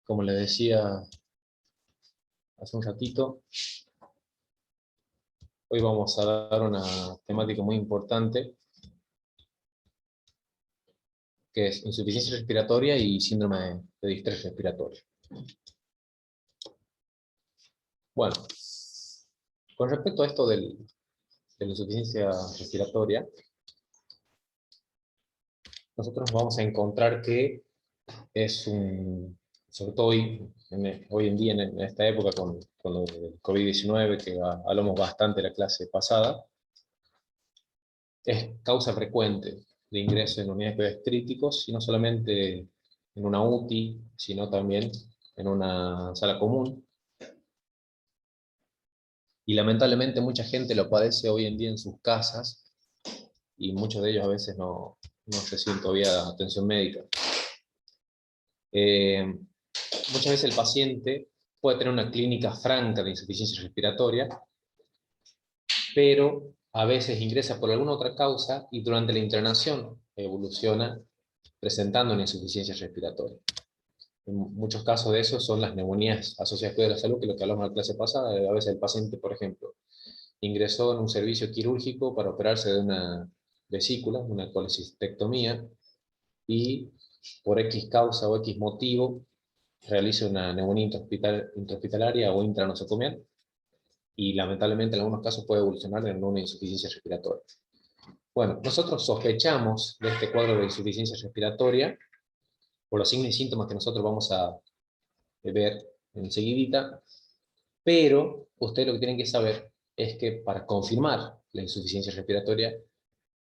Como les decía hace un ratito, hoy vamos a dar una temática muy importante, que es insuficiencia respiratoria y síndrome de distrés respiratorio. Bueno, con respecto a esto de la insuficiencia respiratoria, nosotros vamos a encontrar que es sobre todo hoy en día, en esta época, con lo del COVID-19, que hablamos bastante la clase pasada, es causa frecuente de ingreso en unidades de cuidados críticos, y no solamente en una UTI, sino también en una sala común. Y lamentablemente mucha gente lo padece hoy en día en sus casas, y muchos de ellos a veces no reciben todavía atención médica. Muchas veces el paciente puede tener una clínica franca de insuficiencia respiratoria, pero a veces ingresa por alguna otra causa y durante la internación evoluciona presentando una insuficiencia respiratoria. En muchos casos de eso son las neumonías asociadas a cuidado de la salud, que es lo que hablamos en la clase pasada. A veces el paciente, por ejemplo, ingresó en un servicio quirúrgico para operarse de una vesícula, una colecistectomía, y por X causa o X motivo realiza una neumonía intrahospitalaria o intranosocomial, y lamentablemente en algunos casos puede evolucionar en una insuficiencia respiratoria. Bueno, nosotros sospechamos de este cuadro de insuficiencia respiratoria por los signos y síntomas que nosotros vamos a ver enseguidita, pero ustedes lo que tienen que saber es que para confirmar la insuficiencia respiratoria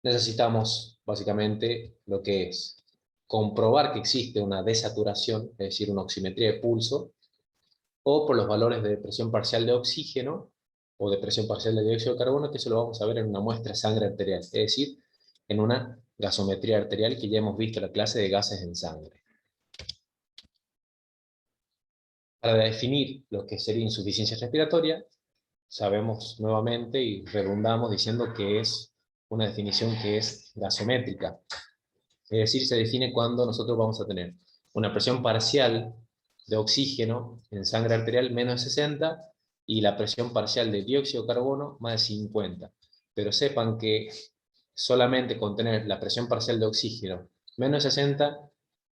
necesitamos básicamente lo que es comprobar que existe una desaturación, es decir, una oximetría de pulso, o por los valores de presión parcial de oxígeno o de presión parcial de dióxido de carbono, que eso lo vamos a ver en una muestra de sangre arterial, es decir, en una gasometría arterial, que ya hemos visto en la clase de gases en sangre. Para definir lo que sería insuficiencia respiratoria, sabemos nuevamente y redundamos diciendo que es una definición que es gasométrica. Es decir, se define cuando nosotros vamos a tener una presión parcial de oxígeno en sangre arterial menos de 60 y la presión parcial de dióxido de carbono más de 50. Pero sepan que solamente con tener la presión parcial de oxígeno menos de 60,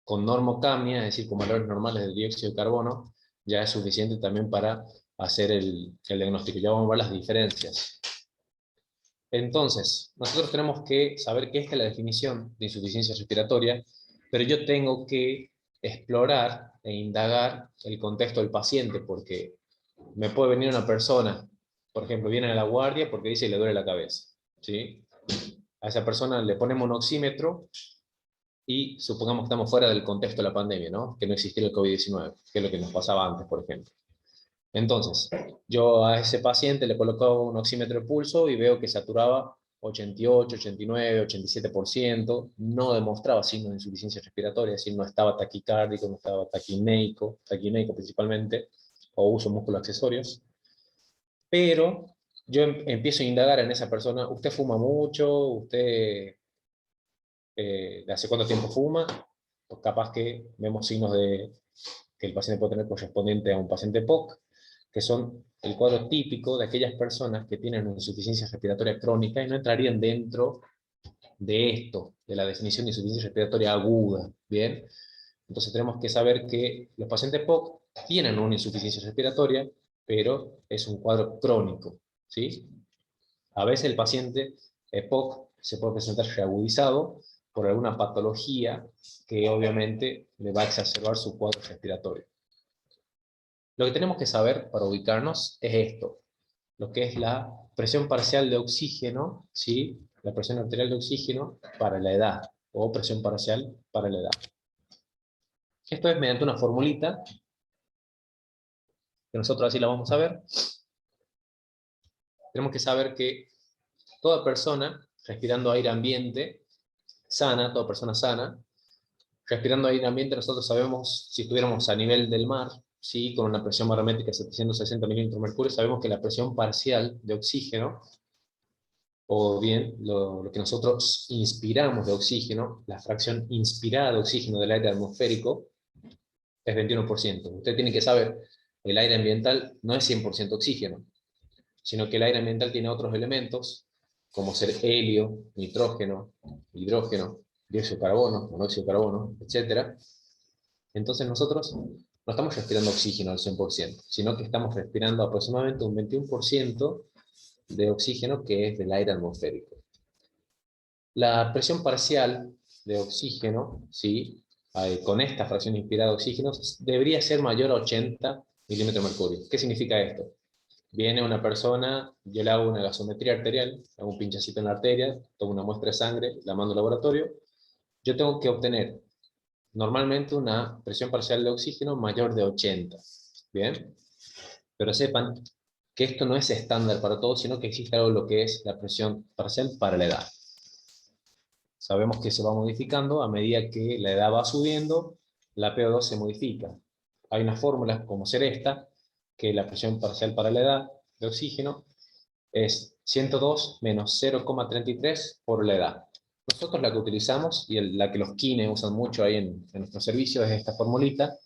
con normocapnia, es decir, con valores normales de dióxido de carbono, ya es suficiente también para hacer el diagnóstico. Ya vamos a ver las diferencias. Entonces, nosotros tenemos que saber que esta es la definición de insuficiencia respiratoria, pero yo tengo que explorar e indagar el contexto del paciente, porque me puede venir una persona, por ejemplo, viene a la guardia porque dice que le duele la cabeza, ¿sí? A esa persona le ponemos un oxímetro y supongamos que estamos fuera del contexto de la pandemia, ¿no? Que no existiera el COVID-19, que es lo que nos pasaba antes, por ejemplo. Entonces, yo a ese paciente le colocaba un oxímetro de pulso y veo que saturaba 88, 89, 87%, no demostraba signos de insuficiencia respiratoria, es decir, no estaba taquicárdico, no estaba taquineico principalmente, o uso músculos accesorios. Pero yo empiezo a indagar en esa persona: ¿usted fuma mucho? ¿Usted de hace cuánto tiempo fuma? Pues capaz que vemos signos que el paciente puede tener correspondiente a un paciente POC, que son el cuadro típico de aquellas personas que tienen una insuficiencia respiratoria crónica y no entrarían dentro de esto, de la definición de insuficiencia respiratoria aguda, ¿bien? Entonces tenemos que saber que los pacientes POC tienen una insuficiencia respiratoria, pero es un cuadro crónico, ¿sí? A veces el paciente POC se puede presentar reagudizado por alguna patología que obviamente le va a exacerbar su cuadro respiratorio. Lo que tenemos que saber para ubicarnos es esto, lo que es la presión parcial de oxígeno, ¿sí? La presión arterial de oxígeno para la edad, o presión parcial para la edad. Esto es mediante una formulita, que nosotros así la vamos a ver. Tenemos que saber que toda persona respirando aire ambiente sana, toda persona sana, respirando aire ambiente, nosotros sabemos, si estuviéramos a nivel del mar, ¿sí? Con una presión barométrica de 760 milímetros de mercurio, sabemos que la presión parcial de oxígeno, o bien lo que nosotros inspiramos de oxígeno, la fracción inspirada de oxígeno del aire atmosférico, es 21%. Usted tiene que saber, el aire ambiental no es 100% oxígeno, sino que el aire ambiental tiene otros elementos, como ser helio, nitrógeno, hidrógeno, dióxido de carbono, monóxido de carbono, etc. Entonces nosotros no estamos respirando oxígeno al 100%, sino que estamos respirando aproximadamente un 21% de oxígeno, que es del aire atmosférico. La presión parcial de oxígeno, ¿sí? Con esta fracción inspirada de oxígeno, debería ser mayor a 80 milímetros de mercurio. ¿Qué significa esto? Viene una persona, yo le hago una gasometría arterial, hago un pinchacito en la arteria, tomo una muestra de sangre, la mando al laboratorio, yo tengo que obtener normalmente una presión parcial de oxígeno mayor de 80. ¿Bien? Pero sepan que esto no es estándar para todos, sino que existe algo lo que es la presión parcial para la edad. Sabemos que se va modificando a medida que la edad va subiendo, la PO2 se modifica. Hay una fórmula como ser esta, que la presión parcial para la edad de oxígeno es 102 menos 0,33 por la edad. Nosotros la que utilizamos, y la que los kines usan mucho ahí en nuestro servicio, es esta formulita,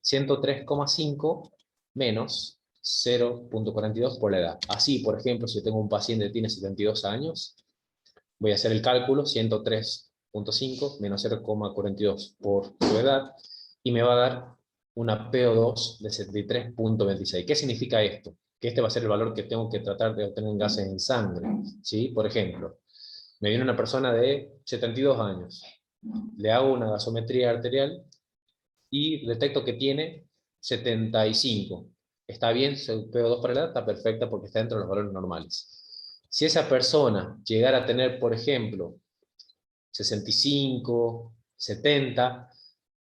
103,5 menos 0,42 por la edad. Así, por ejemplo, si tengo un paciente que tiene 72 años, voy a hacer el cálculo, 103,5 menos 0,42 por su edad, y me va a dar una PO2 de 73,26. ¿Qué significa esto? Que este va a ser el valor que tengo que tratar de obtener en gases en sangre, ¿sí? Por ejemplo, me viene una persona de 72 años, le hago una gasometría arterial y detecto que tiene 75. Está bien, su PO2 para la edad está perfecta porque está dentro de los valores normales. Si esa persona llegara a tener, por ejemplo, 65, 70,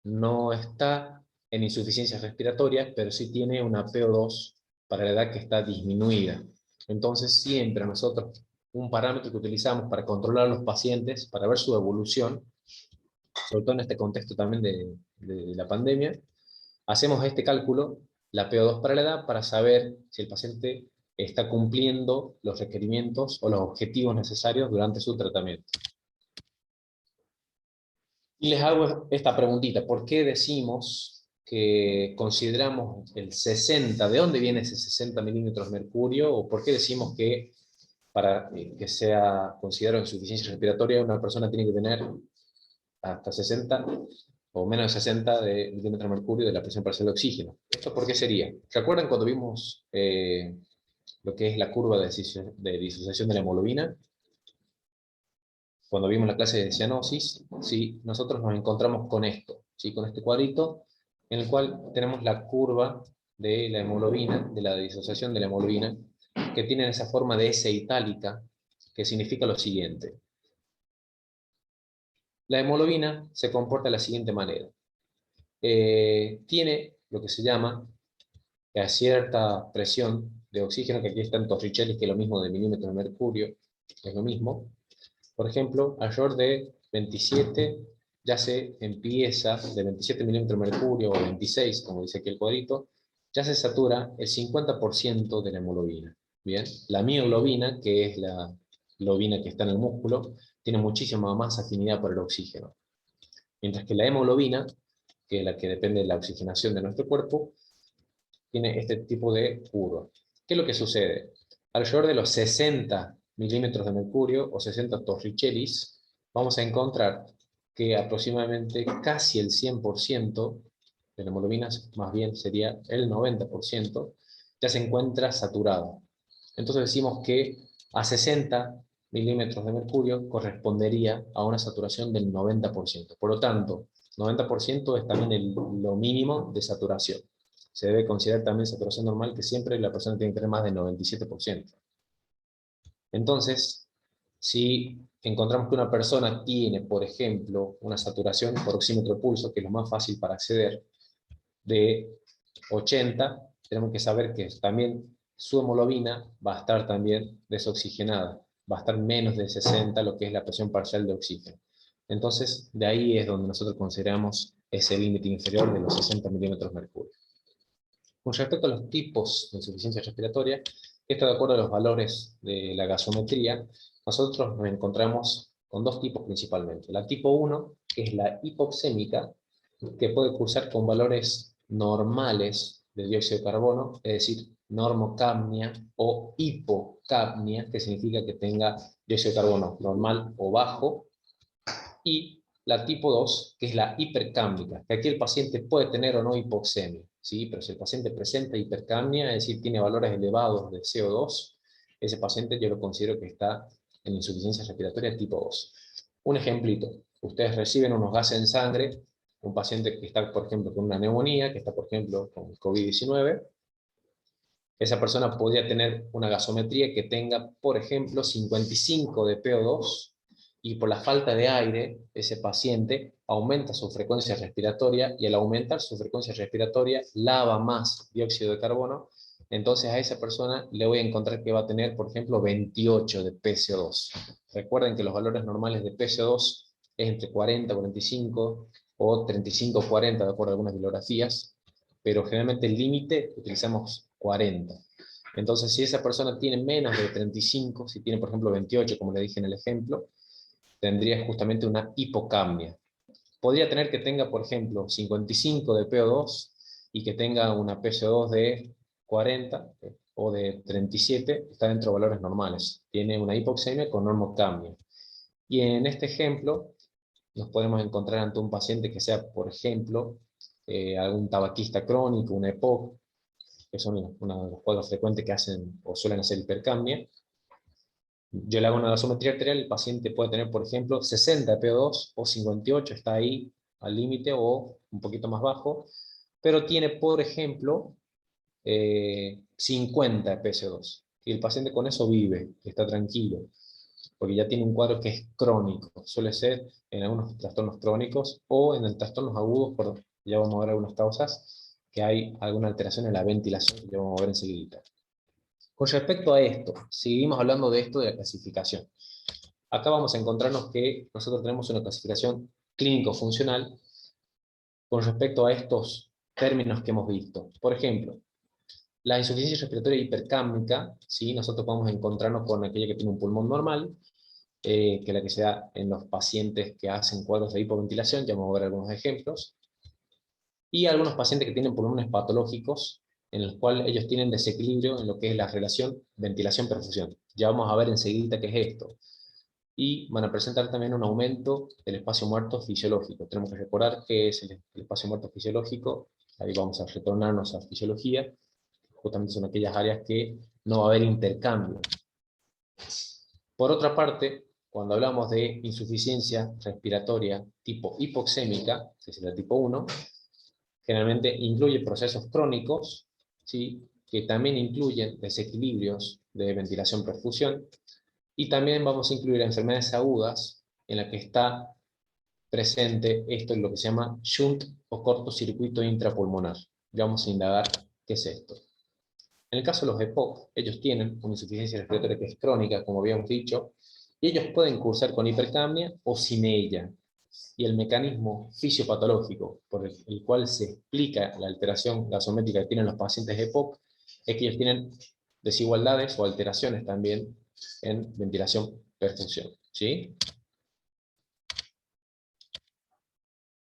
no está en insuficiencia respiratoria, pero sí tiene una PO2 para la edad que está disminuida. Entonces siempre nosotros, un parámetro que utilizamos para controlar a los pacientes, para ver su evolución, sobre todo en este contexto también de la pandemia, hacemos este cálculo, la PO2 para la edad, para saber si el paciente está cumpliendo los requerimientos o los objetivos necesarios durante su tratamiento. Y les hago esta preguntita, ¿por qué decimos que consideramos el 60, de dónde viene ese 60 milímetros de mercurio, o por qué decimos que para que sea considerado insuficiencia respiratoria una persona tiene que tener hasta 60 o menos de 60 de milímetros de mercurio de la presión parcial de oxígeno? ¿Esto por qué sería? ¿Recuerdan cuando vimos lo que es la curva de disociación de la hemoglobina? Cuando vimos la clase de cianosis, ¿sí? Nosotros nos encontramos con esto, ¿sí? Con este cuadrito, en el cual tenemos la curva de la hemoglobina, de la disociación de la hemoglobina, que tiene esa forma de S itálica, que significa lo siguiente. La hemoglobina se comporta de la siguiente manera. Tiene lo que se llama a cierta presión de oxígeno, que aquí está en Torricelli, que es lo mismo de milímetros de mercurio, es lo mismo. Por ejemplo, alrededor de 27 ya se empieza, de 27 milímetros de mercurio, o 26, como dice aquí el cuadrito, ya se satura el 50% de la hemoglobina. Bien, la mioglobina, que es la globina que está en el músculo, tiene muchísima más afinidad por el oxígeno. Mientras que la hemoglobina, que es la que depende de la oxigenación de nuestro cuerpo, tiene este tipo de curva. ¿Qué es lo que sucede? Alrededor de los 60 milímetros de mercurio o 60 torricellis, vamos a encontrar que aproximadamente casi el 100% de la hemoglobina, más bien sería el 90%, ya se encuentra saturado. Entonces decimos que a 60 milímetros de mercurio correspondería a una saturación del 90%. Por lo tanto, 90% es también lo mínimo de saturación. Se debe considerar también saturación normal, que siempre la persona tiene que tener más del 97%. Entonces, si encontramos que una persona tiene, por ejemplo, una saturación por oxímetro de pulso, que es lo más fácil para acceder, de 80, tenemos que saber que también su hemoglobina va a estar también desoxigenada, va a estar menos de 60, lo que es la presión parcial de oxígeno. Entonces, de ahí es donde nosotros consideramos ese límite inferior de los 60 milímetros de mercurio. Con respecto a los tipos de insuficiencia respiratoria, esto de acuerdo a los valores de la gasometría, nosotros nos encontramos con dos tipos principalmente. La tipo 1, que es la hipoxémica, que puede cursar con valores normales de dióxido de carbono, es decir, normocapnia o hipocapnia, que significa que tenga dióxido de carbono normal o bajo, y la tipo 2, que es la hipercámnica, que aquí el paciente puede tener o no hipoxemia, ¿sí? Pero si el paciente presenta hipercapnia, es decir, tiene valores elevados de CO2, ese paciente yo lo considero que está en insuficiencia respiratoria tipo 2. Un ejemplito, ustedes reciben unos gases en sangre, un paciente que está, por ejemplo, con una neumonía, que está, por ejemplo, con COVID-19, esa persona podría tener una gasometría que tenga, por ejemplo, 55 de PO2, y por la falta de aire, ese paciente aumenta su frecuencia respiratoria, y al aumentar su frecuencia respiratoria, lava más dióxido de carbono, entonces a esa persona le voy a encontrar que va a tener, por ejemplo, 28 de PCO2. Recuerden que los valores normales de PCO2 es entre 40, 45 o 35, 40, de acuerdo a algunas bibliografías, pero generalmente el límite utilizamos 40. Entonces, si esa persona tiene menos de 35, si tiene, por ejemplo, 28, como le dije en el ejemplo, tendría justamente una hipocapnia. Podría tener que tenga, por ejemplo, 55 de PO2 y que tenga una PCO2 de 40 o de 37, está dentro de valores normales. Tiene una hipoxemia con normocapnia. Y en este ejemplo, nos podemos encontrar ante un paciente que sea, por ejemplo, algún tabaquista crónico, una EPOC, que son uno de los cuadros frecuentes que hacen o suelen hacer hipercapnia. Yo le hago una gasometría arterial, el paciente puede tener, por ejemplo, 60 de PO2 o 58, está ahí al límite o un poquito más bajo, pero tiene, por ejemplo, 50 de PCO2. Y el paciente con eso vive, está tranquilo, porque ya tiene un cuadro que es crónico. Suele ser en algunos trastornos crónicos o en el trastornos agudos, ya vamos a ver algunas causas, que hay alguna alteración en la ventilación, que ya vamos a ver enseguida. Con respecto a esto, seguimos hablando de esto de la clasificación. Acá vamos a encontrarnos que nosotros tenemos una clasificación clínico-funcional con respecto a estos términos que hemos visto. Por ejemplo, la insuficiencia respiratoria hipercámnica, ¿sí? Nosotros podemos encontrarnos con aquella que tiene un pulmón normal, que es la que se da en los pacientes que hacen cuadros de hipoventilación, ya vamos a ver algunos ejemplos, y algunos pacientes que tienen pulmones patológicos, en los cuales ellos tienen desequilibrio en lo que es la relación ventilación-perfusión. Ya vamos a ver enseguida qué es esto. Y van a presentar también un aumento del espacio muerto fisiológico. Tenemos que recordar qué es el espacio muerto fisiológico, ahí vamos a retornarnos a fisiología, justamente son aquellas áreas que no va a haber intercambio. Por otra parte, cuando hablamos de insuficiencia respiratoria tipo hipoxémica, que es la tipo 1, generalmente incluye procesos crónicos, ¿sí? Que también incluyen desequilibrios de ventilación-perfusión, y también vamos a incluir enfermedades agudas en las que está presente esto, en lo que se llama shunt o cortocircuito intrapulmonar. Ya vamos a indagar qué es esto. En el caso de los EPOC, ellos tienen una insuficiencia respiratoria que es crónica, como habíamos dicho, y ellos pueden cursar con hipercapnia o sin ella. Y el mecanismo fisiopatológico por el cual se explica la alteración gasométrica que tienen los pacientes EPOC es que ellos tienen desigualdades o alteraciones también en ventilación-perfusión, ¿sí?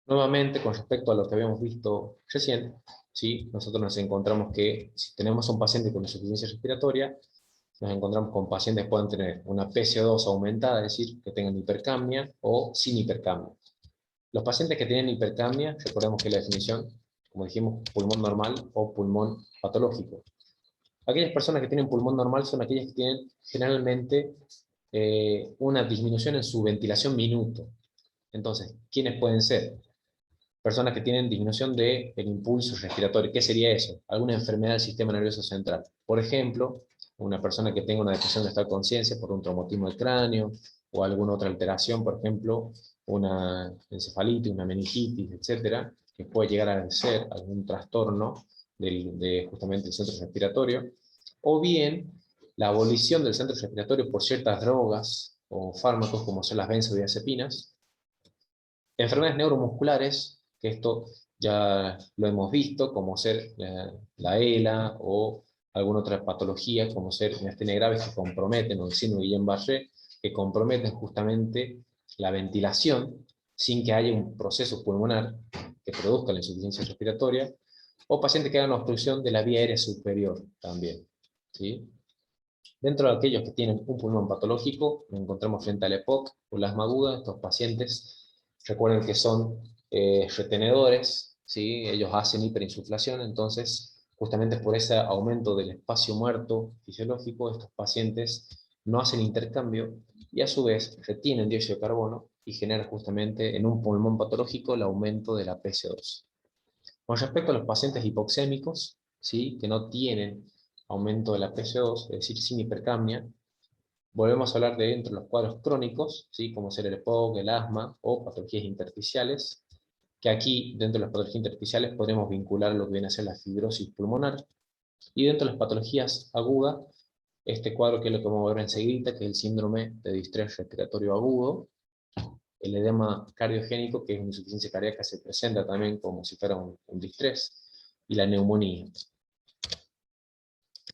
Nuevamente, con respecto a lo que habíamos visto recién, ¿sí? Nosotros nos encontramos que si tenemos un paciente con insuficiencia respiratoria, nos encontramos con pacientes que pueden tener una PCO2 aumentada, es decir, que tengan hipercapnia o sin hipercapnia. Los pacientes que tienen hipercapnia, recordemos que la definición, como dijimos, pulmón normal o pulmón patológico. Aquellas personas que tienen pulmón normal son aquellas que tienen generalmente una disminución en su ventilación minuto. Entonces, ¿quiénes pueden ser? Personas que tienen disminución del impulso respiratorio. ¿Qué sería eso? Alguna enfermedad del sistema nervioso central. Por ejemplo, una persona que tenga una depresión de estado de conciencia por un traumatismo del cráneo, o alguna otra alteración, por ejemplo, una encefalitis, una meningitis, etcétera, que puede llegar a ser algún trastorno justamente el centro respiratorio, o bien la abolición del centro respiratorio por ciertas drogas o fármacos como son las benzodiazepinas. Enfermedades neuromusculares, que esto ya lo hemos visto, como ser la ELA o alguna otra patología, como ser miastenia graves que comprometen, o el síndrome de Guillain-Barré, que comprometen justamente la ventilación, sin que haya un proceso pulmonar que produzca la insuficiencia respiratoria, o pacientes que hagan obstrucción de la vía aérea superior también, ¿sí? Dentro de aquellos que tienen un pulmón patológico, nos encontramos frente al EPOC o el asma aguda. Estos pacientes, recuerden que son retenedores, ¿sí? Ellos hacen hiperinsuflación, entonces, justamente por ese aumento del espacio muerto fisiológico, estos pacientes no hacen intercambio y a su vez retienen dióxido de carbono y generan justamente en un pulmón patológico el aumento de la PC2. Con respecto a los pacientes hipoxémicos, ¿sí? Que no tienen aumento de la PC2, es decir, sin hipercapnia, volvemos a hablar de entre los cuadros crónicos, ¿sí? Como ser el EPOC, el asma o patologías intersticiales, que aquí, dentro de las patologías intersticiales, podremos vincular lo que viene a ser la fibrosis pulmonar, y dentro de las patologías agudas, este cuadro que es lo que vamos a ver enseguida, que es el síndrome de distrés respiratorio agudo, el edema cardiogénico, que es una insuficiencia cardíaca, se presenta también como si fuera un distrés, y la neumonía.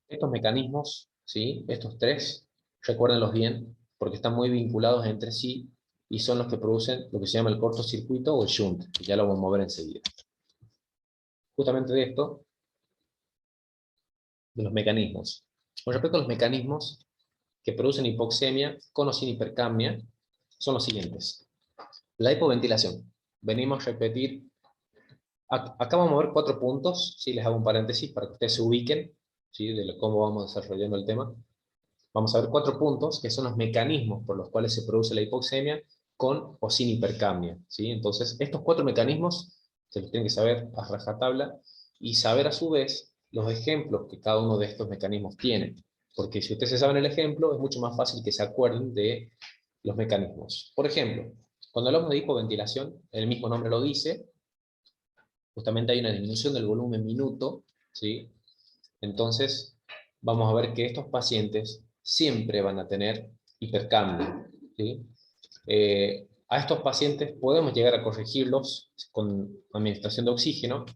Estos mecanismos, ¿sí? Estos tres, recuérdenlos bien, porque están muy vinculados entre sí, y son los que producen lo que se llama el cortocircuito o el shunt, que ya lo vamos a ver enseguida. Justamente de esto, de los mecanismos. Con respecto a los mecanismos que producen hipoxemia con o sin hipercapnia, son los siguientes. La hipoventilación. Venimos a repetir. Acá vamos a ver 4 puntos, ¿sí? Les hago un paréntesis para que ustedes se ubiquen, ¿sí? De cómo vamos desarrollando el tema. Vamos a ver 4 puntos, que son los mecanismos por los cuales se produce la hipoxemia con o sin hipercapnia, ¿sí? Entonces, estos 4 mecanismos se los tienen que saber a rajatabla y saber a su vez los ejemplos que cada uno de estos mecanismos tiene. Porque si ustedes se saben el ejemplo, es mucho más fácil que se acuerden de los mecanismos. Por ejemplo, cuando hablamos de hipoventilación, el mismo nombre lo dice, justamente hay una disminución del volumen minuto, ¿sí? Entonces, vamos a ver que estos pacientes siempre van a tener hipercapnia, ¿sí? A estos pacientes podemos llegar a corregirlos con administración de oxígeno,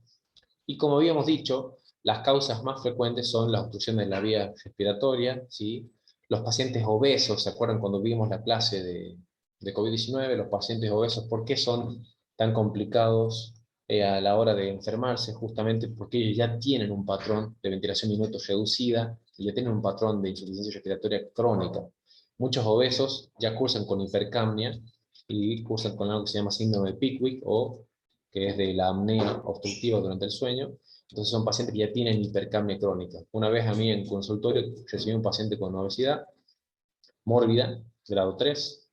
y como habíamos dicho, las causas más frecuentes son la obstrucción de la vía respiratoria, ¿sí? Los pacientes obesos, ¿se acuerdan cuando vimos la clase de COVID-19? Los pacientes obesos, ¿por qué son tan complicados a la hora de enfermarse? Justamente porque ellos ya tienen un patrón de ventilación minuto reducida y ya tienen un patrón de insuficiencia respiratoria crónica. Muchos obesos ya cursan con hipercapnia y cursan con algo que se llama síndrome de Pickwick, o que es de la apnea obstructiva durante el sueño. Entonces son pacientes que ya tienen hipercapnia crónica. Una vez a mí en consultorio recibí un paciente con obesidad mórbida, grado 3,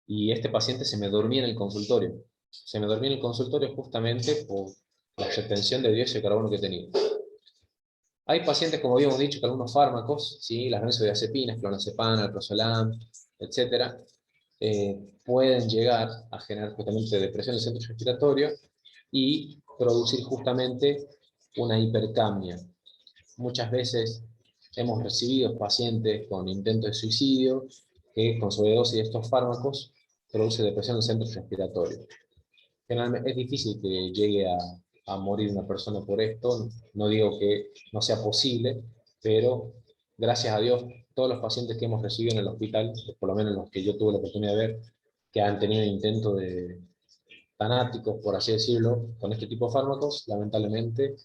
y este paciente se me dormía en el consultorio. Se me dormía en el consultorio justamente por la retención de dióxido de carbono que tenía. Hay pacientes, como habíamos dicho, que algunos fármacos, ¿sí? Las benzodiazepinas, clonazepam, alprazolam, etcétera, pueden llegar a generar justamente depresión del centro respiratorio y producir justamente una hipercapnia. Muchas veces hemos recibido pacientes con intentos de suicidio que con sobredosis de estos fármacos produce depresión del centro respiratorio. Generalmente es difícil que llegue a morir una persona por esto, no digo que no sea posible, pero gracias a Dios todos los pacientes que hemos recibido en el hospital, por lo menos los que yo tuve la oportunidad de ver, que han tenido intentos de fanáticos, por así decirlo, con este tipo de fármacos, lamentablemente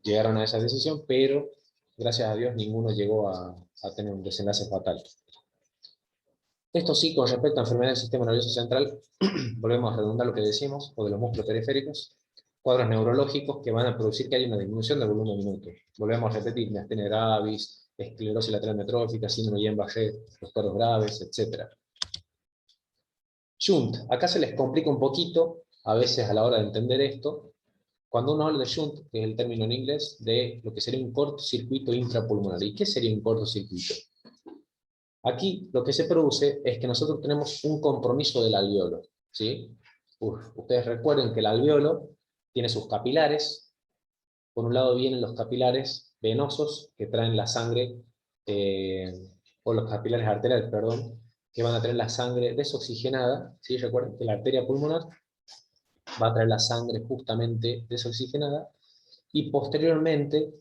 llegaron a esa decisión, pero gracias a Dios ninguno llegó a tener un desenlace fatal. Esto sí, con respecto a enfermedades del sistema nervioso central, volvemos a redundar lo que decimos, o de los músculos periféricos, cuadros neurológicos que van a producir que haya una disminución del volumen minuto. Volvemos a repetir, miastenia gravis, esclerosis lateral amiotrófica, síndrome de Guillain-Barré, los cuadros graves, etc. Shunt, acá se les complica un poquito, a veces a la hora de entender esto, cuando uno habla de shunt, que es el término en inglés, de lo que sería un cortocircuito intrapulmonar. ¿Y qué sería un cortocircuito? Aquí lo que se produce es que nosotros tenemos un compromiso del alveolo, ¿sí? Ustedes recuerden que el alveolo tiene sus capilares. Por un lado vienen los capilares venosos que traen la sangre, o los capilares arteriales, perdón, que van a traer la sangre desoxigenada, ¿sí? Recuerden que la arteria pulmonar va a traer la sangre justamente desoxigenada, y posteriormente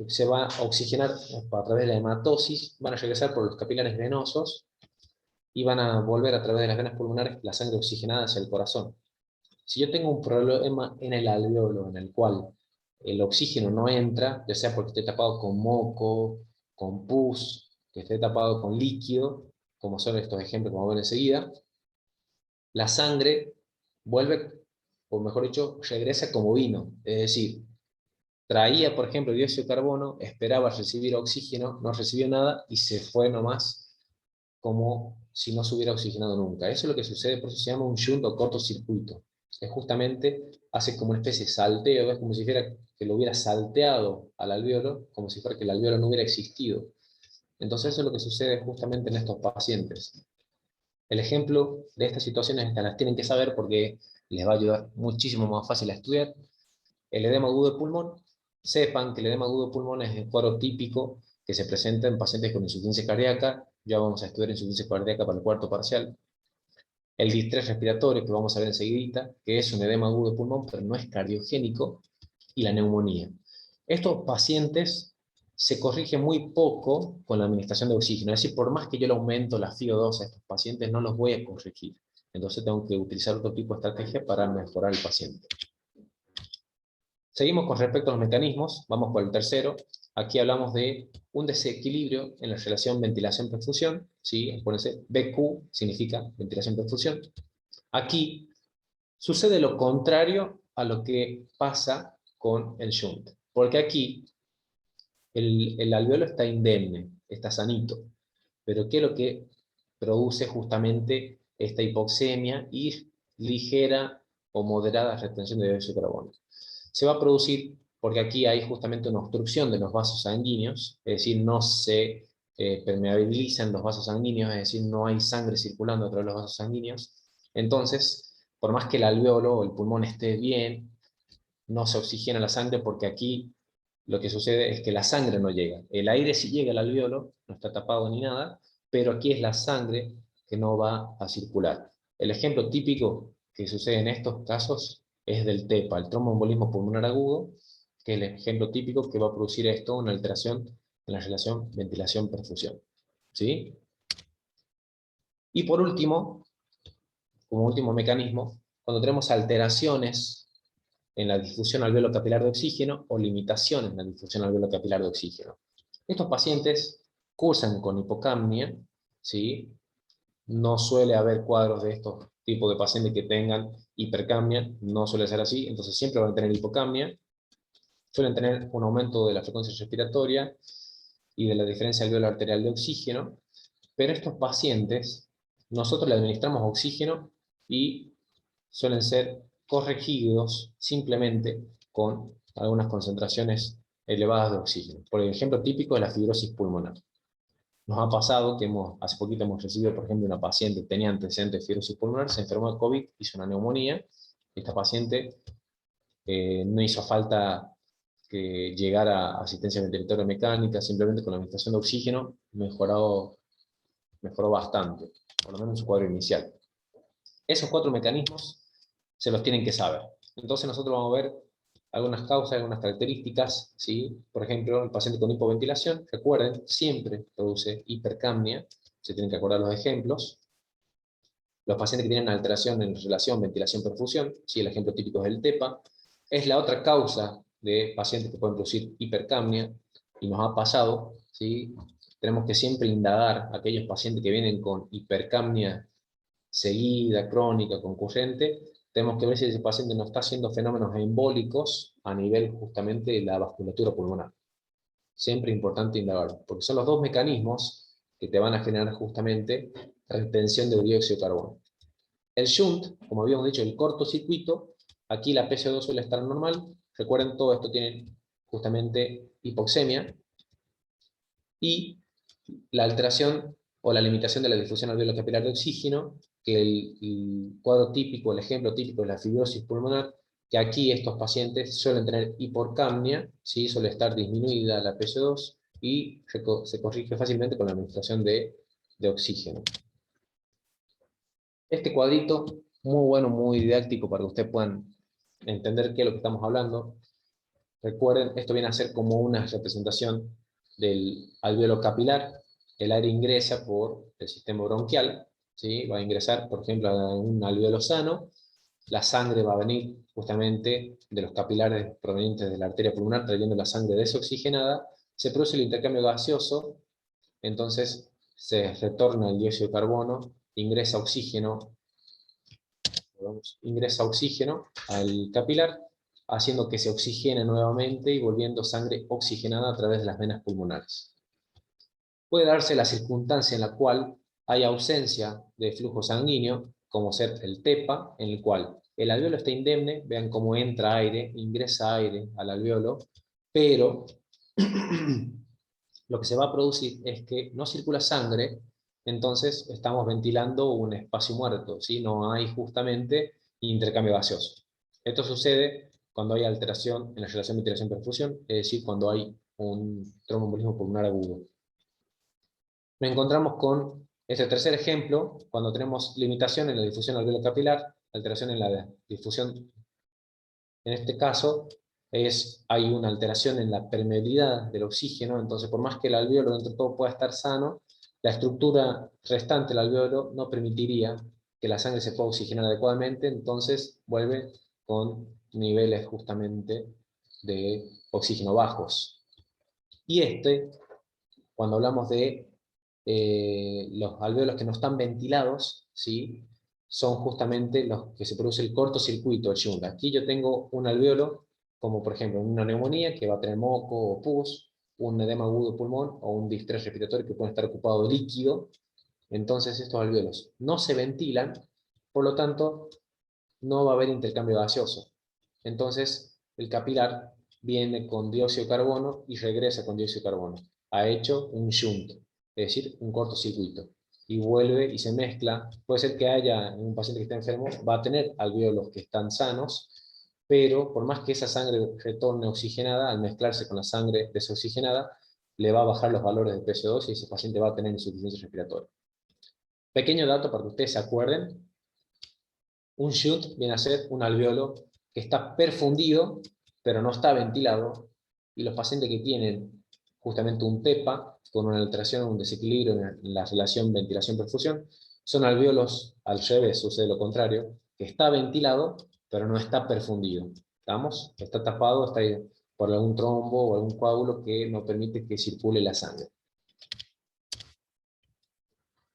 se va a oxigenar a través de la hematosis, van a regresar por los capilares venosos, y van a volver a través de las venas pulmonares la sangre oxigenada hacia el corazón. Si yo tengo un problema en el alveolo en el cual el oxígeno no entra, ya sea porque esté tapado con moco, con pus, que esté tapado con líquido, como son estos ejemplos como ven enseguida, la sangre vuelve, o mejor dicho, regresa como vino. Es decir, traía, por ejemplo, dióxido de carbono, esperaba recibir oxígeno, no recibió nada y se fue nomás como si no se hubiera oxigenado nunca. Eso es lo que sucede, por eso se llama un shunt o cortocircuito. Es justamente, hace como una especie de salteo, es como si fuera que lo hubiera salteado al alveolo, como si fuera que el alveolo no hubiera existido. Entonces eso es lo que sucede justamente en estos pacientes. El ejemplo de estas situaciones estas las tienen que saber porque les va a ayudar muchísimo más fácil a estudiar. El edema agudo de pulmón, sepan que el edema agudo de pulmón es el cuadro típico que se presenta en pacientes con insuficiencia cardíaca. Ya vamos a estudiar insuficiencia cardíaca para el cuarto parcial. El distrés respiratorio, que vamos a ver enseguida, que es un edema agudo de pulmón, pero no es cardiogénico, y la neumonía. Estos pacientes se corrigen muy poco con la administración de oxígeno, es decir, por más que yo le aumento la FiO2 a estos pacientes, no los voy a corregir. Entonces tengo que utilizar otro tipo de estrategia para mejorar el paciente. Seguimos con respecto a los mecanismos, vamos por el tercero. Aquí hablamos de un desequilibrio en la relación ventilación-perfusión, ¿sí? Acuérdense, BQ significa ventilación-perfusión. Aquí sucede lo contrario a lo que pasa con el shunt, porque aquí el alveolo está indemne, está sanito, pero ¿qué es lo que produce justamente esta hipoxemia y ligera o moderada retención de dióxido de carbono? Se va a producir porque aquí hay justamente una obstrucción de los vasos sanguíneos, es decir, no se permeabilizan los vasos sanguíneos, es decir, no hay sangre circulando a través de los vasos sanguíneos. Entonces, por más que el alveolo o el pulmón esté bien, no se oxigena la sangre porque aquí lo que sucede es que la sangre no llega. El aire sí llega al alveolo, no está tapado ni nada, pero aquí es la sangre que no va a circular. El ejemplo típico que sucede en estos casos es del TEPA, el tromboembolismo pulmonar agudo, que es el ejemplo típico que va a producir esto, una alteración en la relación ventilación-perfusión. ¿Sí? Y por último, como último mecanismo, cuando tenemos alteraciones en la difusión alveolo capilar de oxígeno o limitaciones en la difusión alveolo capilar de oxígeno. Estos pacientes cursan con hipocapnia, ¿sí? No suele haber cuadros de estos tipos de pacientes que tengan hipercapnia, no suele ser así, entonces siempre van a tener hipocapnia, suelen tener un aumento de la frecuencia respiratoria y de la diferencia alveolo arterial de oxígeno, pero estos pacientes nosotros le administramos oxígeno y suelen ser corregidos simplemente con algunas concentraciones elevadas de oxígeno. Por el ejemplo típico de la fibrosis pulmonar. Nos ha pasado que hace poquito hemos recibido, por ejemplo, una paciente que tenía antecedentes de fibrosis pulmonar, se enfermó de COVID, hizo una neumonía. Esta paciente no hizo falta que llegara a asistencia ventilatoria mecánica, simplemente con la administración de oxígeno mejoró bastante, por lo menos en su cuadro inicial. Esos 4 mecanismos se los tienen que saber. Entonces nosotros vamos a ver algunas causas, algunas características, ¿sí? Por ejemplo, el paciente con hipoventilación, recuerden, siempre produce hipercapnia, se tienen que acordar los ejemplos. Los pacientes que tienen una alteración en relación ventilación-perfusión, ¿sí? El ejemplo típico es el TEPA, es la otra causa de pacientes que pueden producir hipercapnia, y nos ha pasado, ¿sí? Tenemos que siempre indagar a aquellos pacientes que vienen con hipercapnia seguida, crónica, concurrente, tenemos que ver si ese paciente no está haciendo fenómenos embólicos a nivel justamente de la vasculatura pulmonar. Siempre importante indagar, porque son los 2 mecanismos que te van a generar justamente retención de dióxido de carbono. El shunt, como habíamos dicho, el cortocircuito, aquí la PCO2 suele estar normal, recuerden, todo esto tiene justamente hipoxemia, y la alteración o la limitación de la difusión alveolo capilar de oxígeno, que el cuadro típico, el ejemplo típico es la fibrosis pulmonar, que aquí estos pacientes suelen tener hiporcapnia, ¿sí? Suele estar disminuida la PCO2 y se corrige fácilmente con la administración de oxígeno. Este cuadrito, muy bueno, muy didáctico para que ustedes puedan entender qué es lo que estamos hablando. Recuerden, esto viene a ser como una representación del alveolo capilar. El aire ingresa por el sistema bronquial, ¿sí? Va a ingresar, por ejemplo, a un alveolo sano, la sangre va a venir justamente de los capilares provenientes de la arteria pulmonar, trayendo la sangre desoxigenada, se produce el intercambio gaseoso, entonces se retorna el dióxido de carbono, ingresa oxígeno al capilar, haciendo que se oxigene nuevamente y volviendo sangre oxigenada a través de las venas pulmonares. Puede darse la circunstancia en la cual hay ausencia de flujo sanguíneo, como ser el TEPA, en el cual el alveolo está indemne, vean cómo entra aire, ingresa aire al alveolo, pero lo que se va a producir es que no circula sangre, entonces estamos ventilando un espacio muerto, ¿sí? No hay justamente intercambio gaseoso. Esto sucede cuando hay alteración en la relación ventilación-perfusión, es decir, cuando hay un tromboembolismo pulmonar agudo. Nos encontramos con este tercer ejemplo, cuando tenemos limitación en la difusión alveolo capilar, alteración en la difusión. En este caso, hay una alteración en la permeabilidad del oxígeno, entonces por más que el alveolo dentro de todo pueda estar sano, la estructura restante del alveolo no permitiría que la sangre se pueda oxigenar adecuadamente, entonces vuelve con niveles justamente de oxígeno bajos. Y cuando hablamos de los alvéolos que no están ventilados, ¿sí? Son justamente los que se produce el cortocircuito, el shunt. Aquí yo tengo un alvéolo, como por ejemplo una neumonía, que va a tener moco o pus, un edema agudo de pulmón o un distrés respiratorio que puede estar ocupado de líquido. Entonces estos alvéolos no se ventilan, por lo tanto no va a haber intercambio gaseoso. Entonces el capilar viene con dióxido de carbono y regresa con dióxido de carbono. Ha hecho un shunt, es decir, un cortocircuito. Y vuelve y se mezcla. Puede ser que haya un paciente que está enfermo, va a tener alvéolos que están sanos, pero por más que esa sangre retorne oxigenada, al mezclarse con la sangre desoxigenada, le va a bajar los valores de PCO2 y ese paciente va a tener insuficiencia respiratoria. Pequeño dato para que ustedes se acuerden, un shunt viene a ser un alveolo que está perfundido, pero no está ventilado, y los pacientes que tienen justamente un TEPA, con una alteración, un desequilibrio en la relación ventilación-perfusión, son alveolos al revés, sucede lo contrario, que está ventilado, pero no está perfundido. ¿Estamos? Está tapado, está ahí por algún trombo o algún coágulo que no permite que circule la sangre.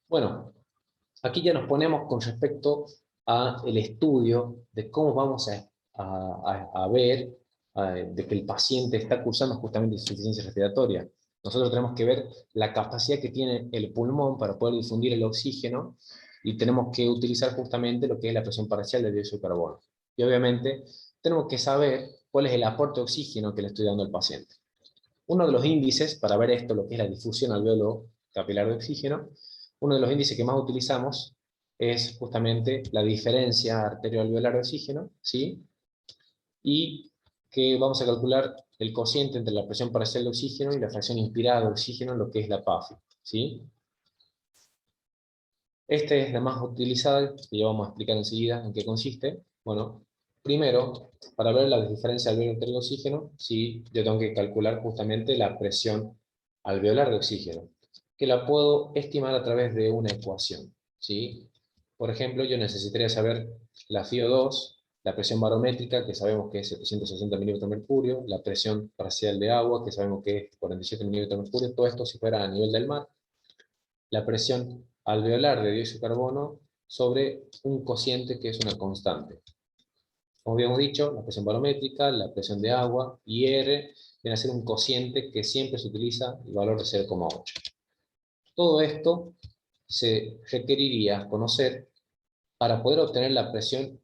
Bueno, aquí ya nos ponemos con respecto al estudio de cómo vamos a ver de que el paciente está cursando justamente insuficiencia respiratoria. Nosotros tenemos que ver la capacidad que tiene el pulmón para poder difundir el oxígeno y tenemos que utilizar justamente lo que es la presión parcial del dióxido de carbono. Y obviamente tenemos que saber cuál es el aporte de oxígeno que le estoy dando al paciente. Uno de los índices para ver esto, lo que es la difusión alveolo capilar de oxígeno, uno de los índices que más utilizamos es justamente la diferencia arterioalveolar de oxígeno, ¿sí? Y que vamos a calcular el cociente entre la presión parcial de oxígeno y la fracción inspirada de oxígeno, lo que es la PAFI, ¿sí? Esta es la más utilizada, que ya vamos a explicar enseguida en qué consiste. Bueno, primero, para ver la diferencia alveolar de oxígeno, sí, yo tengo que calcular justamente la presión alveolar de oxígeno, que la puedo estimar a través de una ecuación, ¿sí? Por ejemplo, yo necesitaría saber la FiO2, la presión barométrica, que sabemos que es 760 milímetros de mercurio, la presión parcial de agua, que sabemos que es 47 milímetros de mercurio, todo esto si fuera a nivel del mar, la presión alveolar de dióxido de carbono sobre un cociente que es una constante. Como habíamos dicho, la presión barométrica, la presión de agua y R viene a ser un cociente que siempre se utiliza el valor de 0,8. Todo esto se requeriría conocer para poder obtener la presión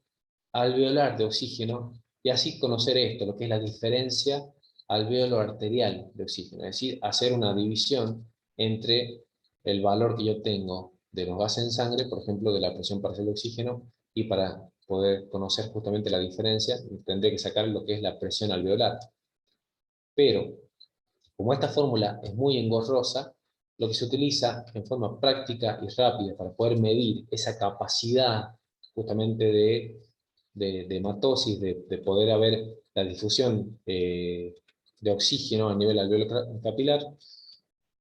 alveolar de oxígeno y así conocer esto, lo que es la diferencia alveolo-arterial de oxígeno, es decir, hacer una división entre el valor que yo tengo de los gases en sangre, por ejemplo, de la presión parcial de oxígeno, y para poder conocer justamente la diferencia, tendré que sacar lo que es la presión alveolar. Pero, como esta fórmula es muy engorrosa, lo que se utiliza en forma práctica y rápida para poder medir esa capacidad justamente de hematosis, de poder haber la difusión de oxígeno a nivel alveolo capilar,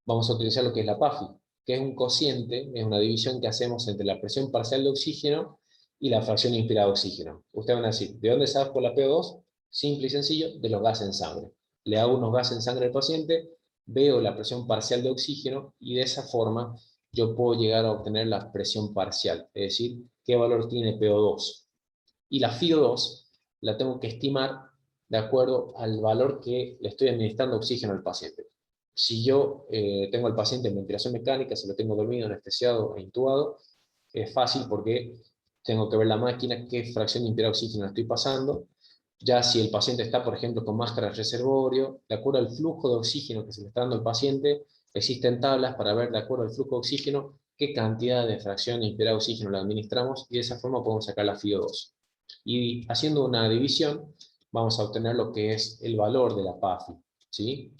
vamos a utilizar lo que es la PAFI. que es un cociente, es una división que hacemos entre la presión parcial de oxígeno y la fracción inspirada de oxígeno. Ustedes van a decir, ¿de dónde saco la PO2? Simple y sencillo, de los gases en sangre. Le hago unos gases en sangre al paciente, veo la presión parcial de oxígeno y de esa forma yo puedo llegar a obtener la presión parcial, es decir, qué valor tiene PO2. Y la FiO2 la tengo que estimar de acuerdo al valor que le estoy administrando oxígeno al paciente. Si yo tengo al paciente en ventilación mecánica, se lo tengo dormido, anestesiado e intubado, es fácil porque tengo que ver la máquina, qué fracción de inspirado oxígeno le estoy pasando. Ya si el paciente está, por ejemplo, con máscara de reservorio, de acuerdo al flujo de oxígeno que se le está dando al paciente, existen tablas para ver, de acuerdo al flujo de oxígeno, qué cantidad de fracción de inspirado oxígeno le administramos, y de esa forma podemos sacar la FiO2. Y haciendo una división, vamos a obtener lo que es el valor de la PAFI, ¿sí?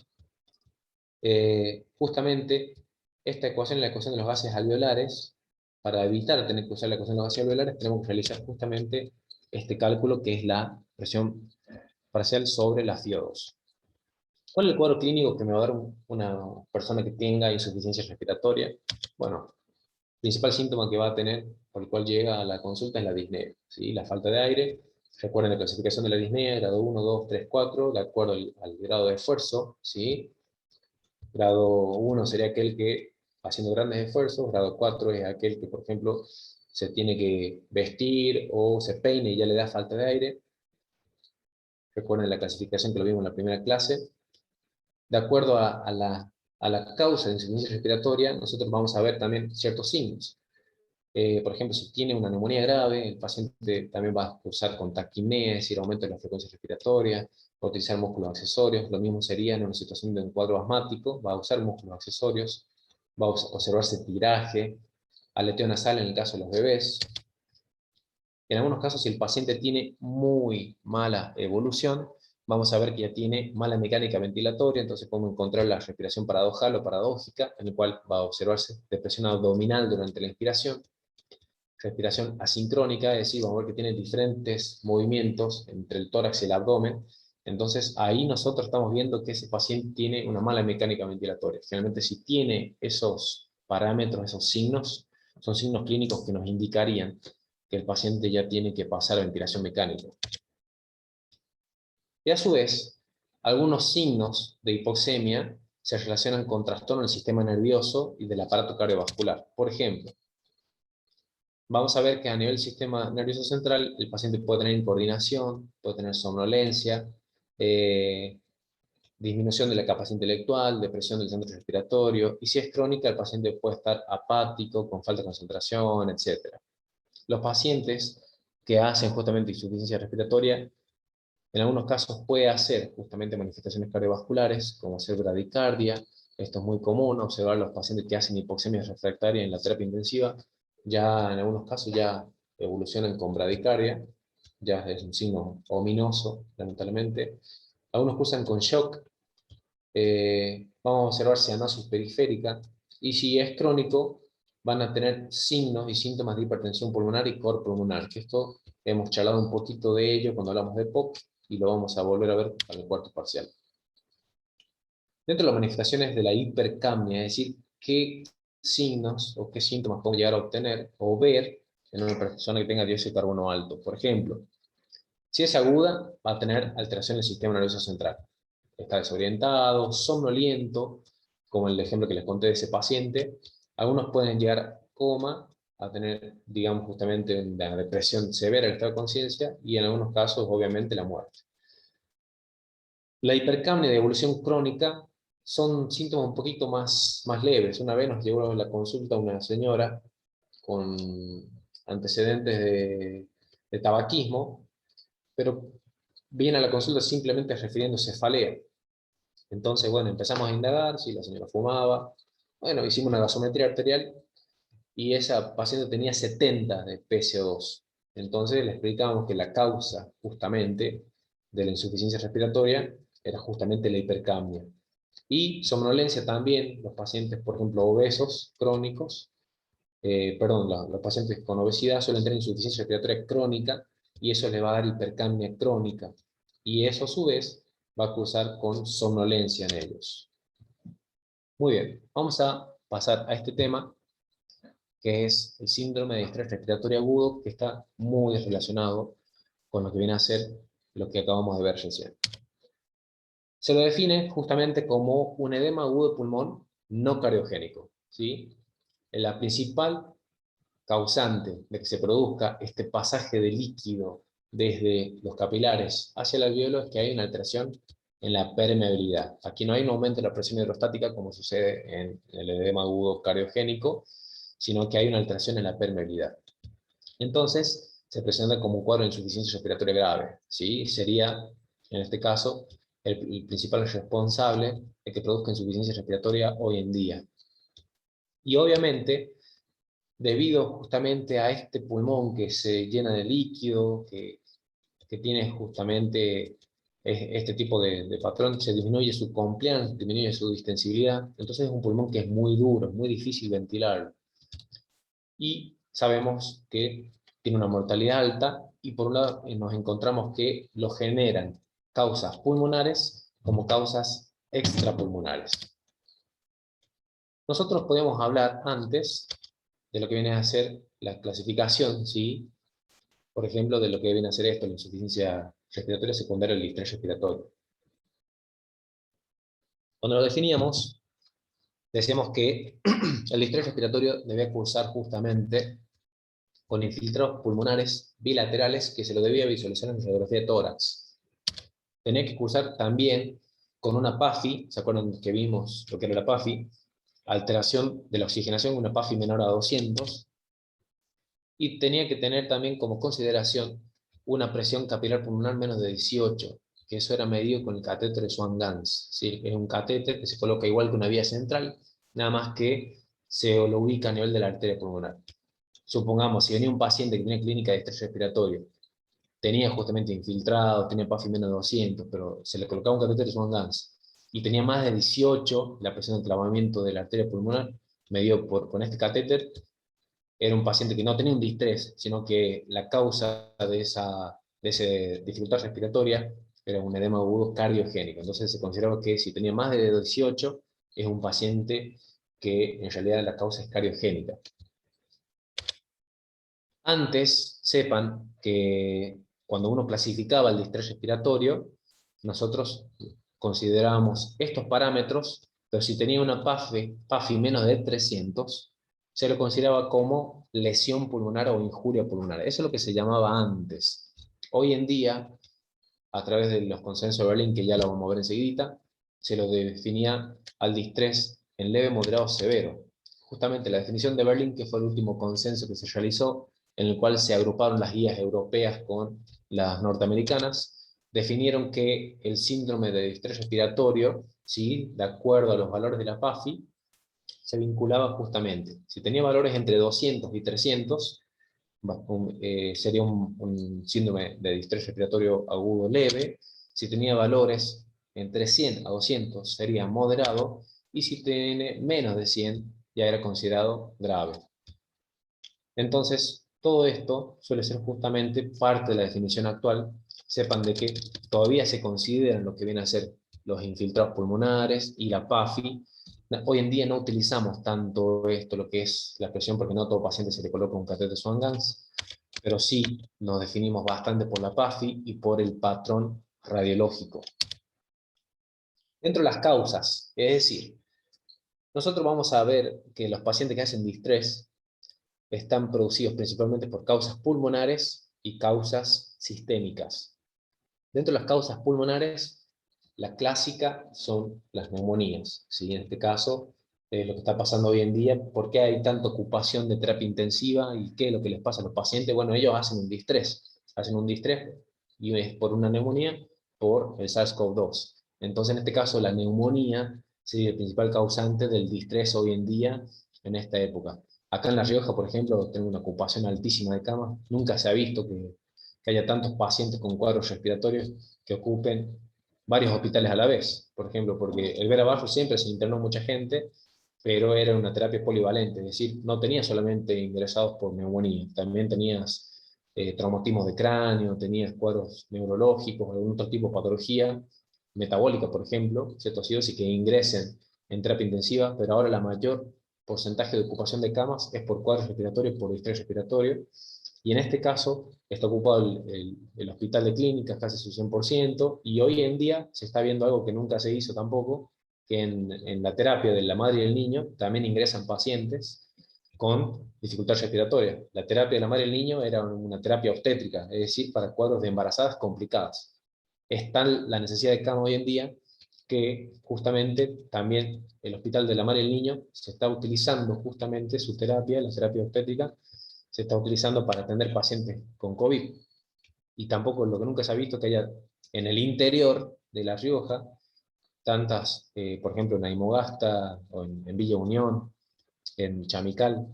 Justamente esta ecuación es la ecuación de los gases alveolares. Para evitar tener que usar la ecuación de los gases alveolares, tenemos que realizar justamente este cálculo que es la presión parcial sobre la FiO2. ¿Cuál es el cuadro clínico que me va a dar una persona que tenga insuficiencia respiratoria? Bueno, el principal síntoma que va a tener, por el cual llega a la consulta, es la disnea, ¿sí? La falta de aire. Recuerden la clasificación de la disnea, grado 1, 2, 3, 4, de acuerdo al grado de esfuerzo, ¿sí? Grado 1 sería aquel que haciendo grandes esfuerzos, grado 4 es aquel que, por ejemplo, se tiene que vestir o se peine y ya le da falta de aire. Recuerden la clasificación que lo vimos en la primera clase. De acuerdo a la causa de insuficiencia respiratoria, nosotros vamos a ver también ciertos signos. Por ejemplo, si tiene una neumonía grave, el paciente también va a cursar con taquipnea, es decir, aumento de la frecuencia respiratoria, va a utilizar músculos accesorios. Lo mismo sería en una situación de un cuadro asmático, va a usar músculos accesorios, va a observarse tiraje, aleteo nasal en el caso de los bebés. En algunos casos, si el paciente tiene muy mala evolución, vamos a ver que ya tiene mala mecánica ventilatoria, entonces podemos encontrar la respiración paradojal o paradójica, en el cual va a observarse depresión abdominal durante la inspiración, respiración asincrónica, es decir, vamos a ver que tiene diferentes movimientos entre el tórax y el abdomen. Entonces ahí nosotros estamos viendo que ese paciente tiene una mala mecánica ventilatoria. Generalmente si tiene esos parámetros, esos signos, son signos clínicos que nos indicarían que el paciente ya tiene que pasar a ventilación mecánica. Y a su vez, algunos signos de hipoxemia se relacionan con trastorno del sistema nervioso y del aparato cardiovascular. Por ejemplo, vamos a ver que a nivel del sistema nervioso central, el paciente puede tener incoordinación, puede tener somnolencia, disminución de la capacidad intelectual, depresión del centro respiratorio, y si es crónica, el paciente puede estar apático, con falta de concentración, etc. Los pacientes que hacen justamente insuficiencia respiratoria, en algunos casos puede hacer justamente manifestaciones cardiovasculares, como hacer bradicardia. Esto es muy común, observar a los pacientes que hacen hipoxemia refractaria en la terapia intensiva, ya en algunos casos ya evolucionan con bradicardia, ya es un signo ominoso, lamentablemente. Algunos cursan con shock, vamos a observar cianosis periférica, y si es crónico, van a tener signos y síntomas de hipertensión pulmonar y cor pulmonar, que esto hemos charlado un poquito de ello cuando hablamos de POC, y lo vamos a volver a ver para el cuarto parcial. Dentro de las manifestaciones de la hipercapnia, es decir, qué signos o qué síntomas podemos llegar a obtener o ver en una persona que tenga dióxido de carbono alto. Por ejemplo, si es aguda, va a tener alteración del sistema nervioso central. Está desorientado, somnoliento, como el ejemplo que les conté de ese paciente. Algunos pueden llegar a coma, a tener, digamos, justamente una depresión severa del estado de conciencia, y en algunos casos, obviamente, la muerte. La hipercapnia de evolución crónica son síntomas un poquito más leves. Una vez nos llegó a la consulta una señora con antecedentes de tabaquismo, pero viene a la consulta simplemente refiriendo cefalea. Entonces, bueno, empezamos a indagar si la señora fumaba. Bueno, hicimos una gasometría arterial y esa paciente tenía 70 de PCO2. Entonces le explicamos que la causa justamente de la insuficiencia respiratoria era justamente la hipercapnia. Y somnolencia también, los pacientes, por ejemplo, obesos crónicos, los pacientes con obesidad suelen tener insuficiencia respiratoria crónica, y eso le va a dar hipercapnia crónica. Y eso a su vez va a cursar con somnolencia en ellos. Muy bien, vamos a pasar a este tema, que es el síndrome de distrés respiratorio agudo, que está muy relacionado con lo que viene a ser lo que acabamos de ver recién. Se lo define justamente como un edema agudo de pulmón no cardiogénico, ¿sí? La principal causante de que se produzca este pasaje de líquido desde los capilares hacia el alveolo es que hay una alteración en la permeabilidad. Aquí no hay un aumento de la presión hidrostática como sucede en el edema agudo cardiogénico, sino que hay una alteración en la permeabilidad. Entonces, se presenta como un cuadro de insuficiencia respiratoria grave, ¿sí? Sería, en este caso, el principal responsable de que produzca insuficiencia respiratoria hoy en día. Y obviamente, debido justamente a este pulmón que se llena de líquido, que tiene justamente este tipo de patrón, se disminuye su compliance, disminuye su distensibilidad, entonces es un pulmón que es muy duro, es muy difícil ventilar. Y sabemos que tiene una mortalidad alta, y por un lado nos encontramos que lo generan causas pulmonares como causas extrapulmonares. Nosotros podemos hablar antes de lo que viene a ser la clasificación, ¿sí? Por ejemplo, de lo que viene a ser esto, la insuficiencia respiratoria secundaria, el distrés respiratorio. Cuando lo definíamos, decíamos que el distrés respiratorio debía cursar justamente con infiltrados pulmonares bilaterales que se lo debía visualizar en radiografía de tórax. Tenía que cursar también con una PAFI, ¿se acuerdan que vimos lo que era la PAFI? Alteración de la oxigenación, una PAFI menor a 200, y tenía que tener también como consideración una presión capilar pulmonar menos de 18, que eso era medido con el catéter de Swan-Ganz, ¿sí? Es un catéter que se coloca igual que una vía central, nada más que se lo ubica a nivel de la arteria pulmonar. Supongamos, si venía un paciente que tenía clínica de estrés respiratorio, tenía justamente infiltrado, tenía PAFI menos de 200, pero se le colocaba un catéter de Swan-Ganz, y tenía más de 18, la presión de enclavamiento de la arteria pulmonar, medido con este catéter, era un paciente que no tenía un distrés, sino que la causa de esa dificultad respiratoria era un edema agudo cardiogénico. Entonces se consideraba que si tenía más de 18, es un paciente que en realidad la causa es cardiogénica. Antes, sepan que cuando uno clasificaba el distrés respiratorio, nosotros considerábamos estos parámetros, pero si tenía una PAFI menos de 300, se lo consideraba como lesión pulmonar o injuria pulmonar. Eso es lo que se llamaba antes. Hoy en día, a través de los consensos de Berlín, que ya lo vamos a ver enseguida, se lo definía al distrés en leve, moderado, severo. Justamente la definición de Berlín, que fue el último consenso que se realizó, en el cual se agruparon las guías europeas con las norteamericanas, definieron que el síndrome de distrés respiratorio, ¿sí?, de acuerdo a los valores de la PAFI, se vinculaba justamente. Si tenía valores entre 200 y 300, sería un síndrome de distrés respiratorio agudo leve. Si tenía valores entre 100 a 200 sería moderado, y si tiene menos de 100 ya era considerado grave. Entonces, todo esto suele ser justamente parte de la definición actual. Sepan de que todavía se consideran lo que vienen a ser los infiltrados pulmonares y la PAFI. Hoy en día no utilizamos tanto esto, lo que es la presión, porque no a todo paciente se le coloca un catéter Swan-Ganz, pero sí nos definimos bastante por la PAFI y por el patrón radiológico. Dentro de las causas, es decir, nosotros vamos a ver que los pacientes que hacen distrés están producidos principalmente por causas pulmonares y causas sistémicas. Dentro de las causas pulmonares, la clásica son las neumonías, ¿sí? En este caso, lo que está pasando hoy en día, ¿por qué hay tanta ocupación de terapia intensiva y qué es lo que les pasa a los pacientes? Bueno, ellos hacen un distrés, y es por una neumonía, por el SARS-CoV-2. Entonces, en este caso, la neumonía sería el principal causante del distrés hoy en día, en esta época. Acá en La Rioja, por ejemplo, tengo una ocupación altísima de camas. Nunca se ha visto que haya tantos pacientes con cuadros respiratorios que ocupen varios hospitales a la vez. Por ejemplo, porque el Vera Barros siempre se internó mucha gente, pero era una terapia polivalente, es decir, no tenías solamente ingresados por neumonía, también tenías traumatismos de cráneo, tenías cuadros neurológicos, algún otro tipo de patología metabólica, por ejemplo, cetocidosis, que ingresen en terapia intensiva, pero ahora la mayor porcentaje de ocupación de camas es por cuadro respiratorio, por distrés respiratorio, y en este caso está ocupado el hospital de clínicas casi su 100%, y hoy en día se está viendo algo que nunca se hizo tampoco, que en la terapia de la madre y el niño también ingresan pacientes con dificultad respiratoria. La terapia de la madre y el niño era una terapia obstétrica, es decir, para cuadros de embarazadas complicadas. Es tal la necesidad de cama hoy en día que justamente también el hospital de la madre y el niño se está utilizando justamente su terapia, la terapia obstétrica, se está utilizando para atender pacientes con COVID. Y tampoco, lo que nunca se ha visto, que haya en el interior de La Rioja tantas, por ejemplo, en Aymogasta o en Villa Unión, en Chamical,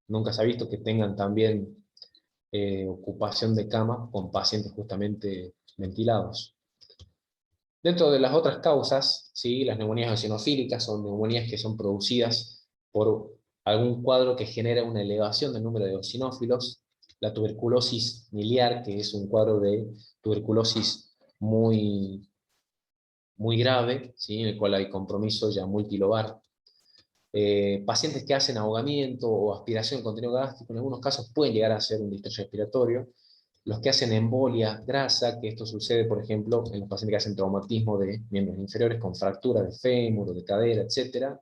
nunca se ha visto que tengan también ocupación de cama con pacientes justamente ventilados. Dentro de las otras causas, ¿sí? Las neumonías eosinofílicas son neumonías que son producidas por algún cuadro que genera una elevación del número de eosinófilos. La tuberculosis miliar, que es un cuadro de tuberculosis muy grave, ¿sí? En el cual hay compromiso ya multilobar. Pacientes que hacen ahogamiento o aspiración de contenido gástrico, en algunos casos pueden llegar a ser un distrés respiratorio. Los que hacen embolia grasa, que esto sucede, por ejemplo, en los pacientes que hacen traumatismo de miembros inferiores con fractura de fémur o de cadera, etc.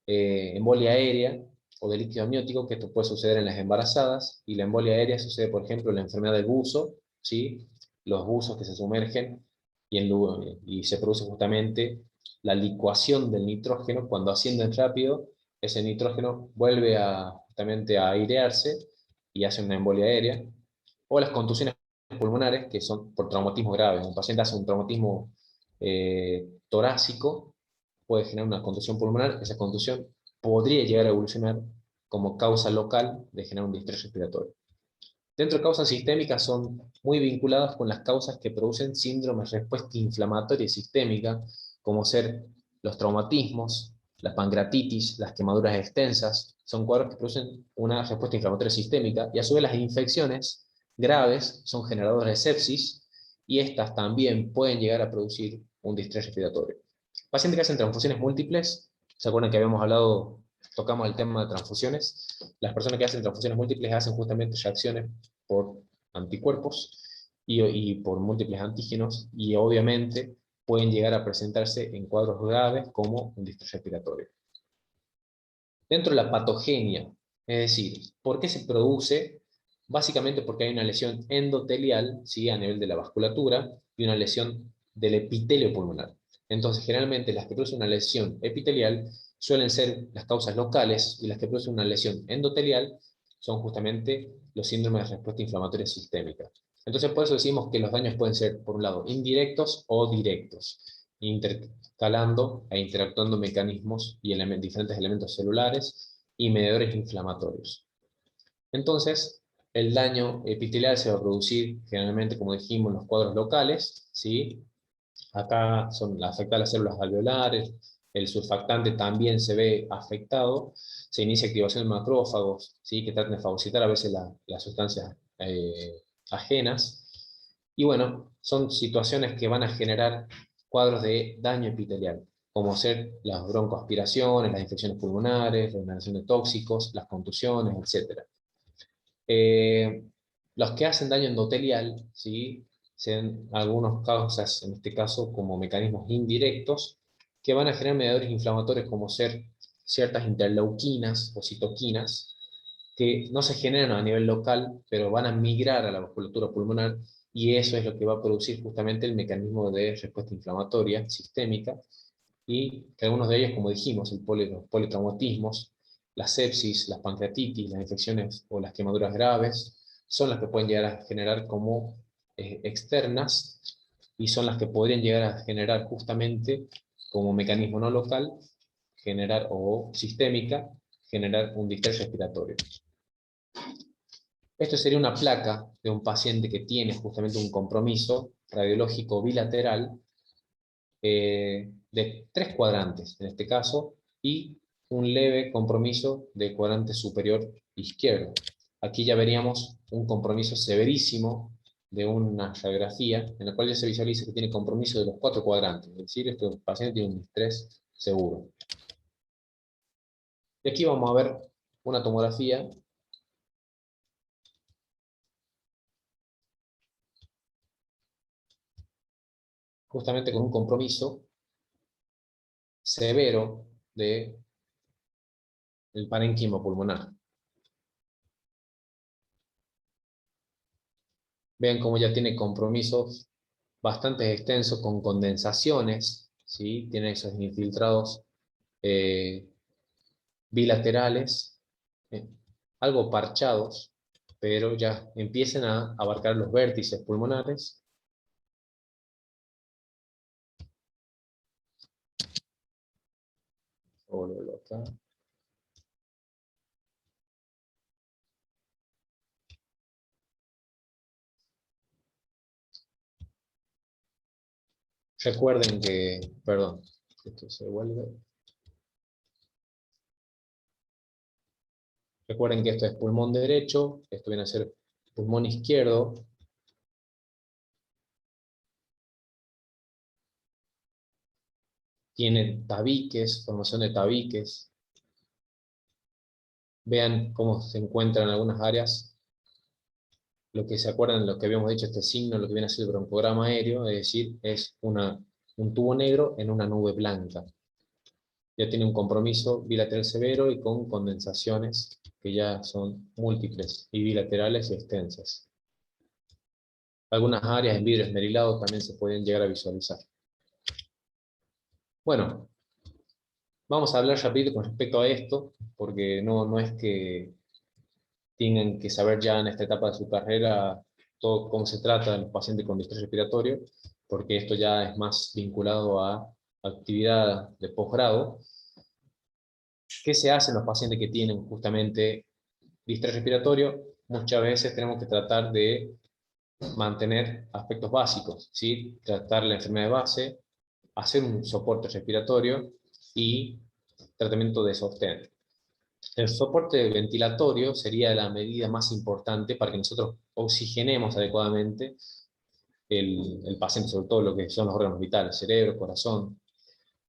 Embolia aérea o de líquido amniótico, que esto puede suceder en las embarazadas, y la embolia aérea sucede, por ejemplo, en la enfermedad del buzo, ¿sí? Los buzos que se sumergen y se produce justamente la licuación del nitrógeno. Cuando ascienden rápido, ese nitrógeno vuelve justamente a airearse y hace una embolia aérea. O las contusiones pulmonares, que son por traumatismo grave. Un paciente hace un traumatismo torácico, puede generar una contusión pulmonar. Esa contusión podría llegar a evolucionar como causa local de generar un distrés respiratorio. Dentro de causas sistémicas son muy vinculadas con las causas que producen síndromes de respuesta inflamatoria y sistémica, como ser los traumatismos, la pancreatitis, las quemaduras extensas. Son cuadros que producen una respuesta inflamatoria sistémica, y a su vez las infecciones graves son generadores de sepsis, y estas también pueden llegar a producir un distrés respiratorio. Pacientes que hacen transfusiones múltiples, ¿se acuerdan que habíamos hablado, tocamos el tema de transfusiones? Las personas que hacen transfusiones múltiples hacen justamente reacciones por anticuerpos y por múltiples antígenos, y obviamente pueden llegar a presentarse en cuadros graves como un distrés respiratorio. Dentro de la patogenia, es decir, ¿por qué se produce? Básicamente porque hay una lesión endotelial, ¿sí? A nivel de la vasculatura, y una lesión del epitelio pulmonar. Entonces, generalmente las que producen una lesión epitelial suelen ser las causas locales, y las que producen una lesión endotelial son justamente los síndromes de respuesta inflamatoria sistémica. Entonces, por eso decimos que los daños pueden ser, por un lado, indirectos o directos, intercalando e interactuando mecanismos y diferentes elementos celulares y mediadores inflamatorios. Entonces, el daño epitelial se va a producir generalmente, como dijimos, en los cuadros locales, ¿sí? Acá afectadas las células alveolares, el surfactante también se ve afectado, se inicia activación de macrófagos, ¿sí? Que tratan de fagocitar a veces las sustancias ajenas, y bueno, son situaciones que van a generar cuadros de daño epitelial, como ser las broncoaspiraciones, las infecciones pulmonares, la inhalación de tóxicos, las contusiones, etc. Eh, los que hacen daño endotelial, ¿sí? Sean algunos causas, en este caso, como mecanismos indirectos, que van a generar mediadores inflamatorios, como ser ciertas interleuquinas o citoquinas, que no se generan a nivel local, pero van a migrar a la vasculatura pulmonar, y eso es lo que va a producir justamente el mecanismo de respuesta inflamatoria sistémica, y que algunos de ellos, como dijimos, los politraumatismos, la sepsis, las pancreatitis, las infecciones o las quemaduras graves, son las que pueden llegar a generar como externas, y son las que podrían llegar a generar justamente como mecanismo no local, generar, o sistémica, generar un distrés respiratorio. Esto sería una placa de un paciente que tiene justamente un compromiso radiológico bilateral de 3 cuadrantes, en este caso, y un leve compromiso del cuadrante superior izquierdo. Aquí ya veríamos un compromiso severísimo de una radiografía, en la cual ya se visualiza que tiene compromiso de los 4 cuadrantes, es decir, este paciente tiene un distrés seguro. Y aquí vamos a ver una tomografía justamente con un compromiso severo del parénquima pulmonar. Vean cómo ya tiene compromisos bastante extensos con condensaciones, ¿sí? Tiene esos infiltrados eh, bilaterales, eh, algo parchados, pero ya empiezan a abarcar los vértices pulmonares. Acá. Recuerden que, perdón, esto se vuelve. Recuerden que esto es pulmón derecho, esto viene a ser pulmón izquierdo. Tiene tabiques, formación de tabiques. Vean cómo se encuentran en algunas áreas. Lo que se acuerdan, lo que habíamos dicho, este signo, lo que viene a ser el broncograma aéreo, es decir, es un tubo negro en una nube blanca. Ya tiene un compromiso bilateral severo y con condensaciones que ya son múltiples y bilaterales y extensas. Algunas áreas en vidrio esmerilado también se pueden llegar a visualizar. Bueno, vamos a hablar rápido con respecto a esto, porque no es que tengan que saber ya en esta etapa de su carrera todo cómo se trata de los pacientes con distrés respiratorio, porque esto ya es más vinculado a actividad de posgrado. ¿Qué se hace en los pacientes que tienen justamente distrés respiratorio? Muchas veces tenemos que tratar de mantener aspectos básicos, ¿sí? Tratar la enfermedad de base, hacer un soporte respiratorio y tratamiento de sostén. El soporte ventilatorio sería la medida más importante para que nosotros oxigenemos adecuadamente el paciente, sobre todo lo que son los órganos vitales, cerebro, corazón.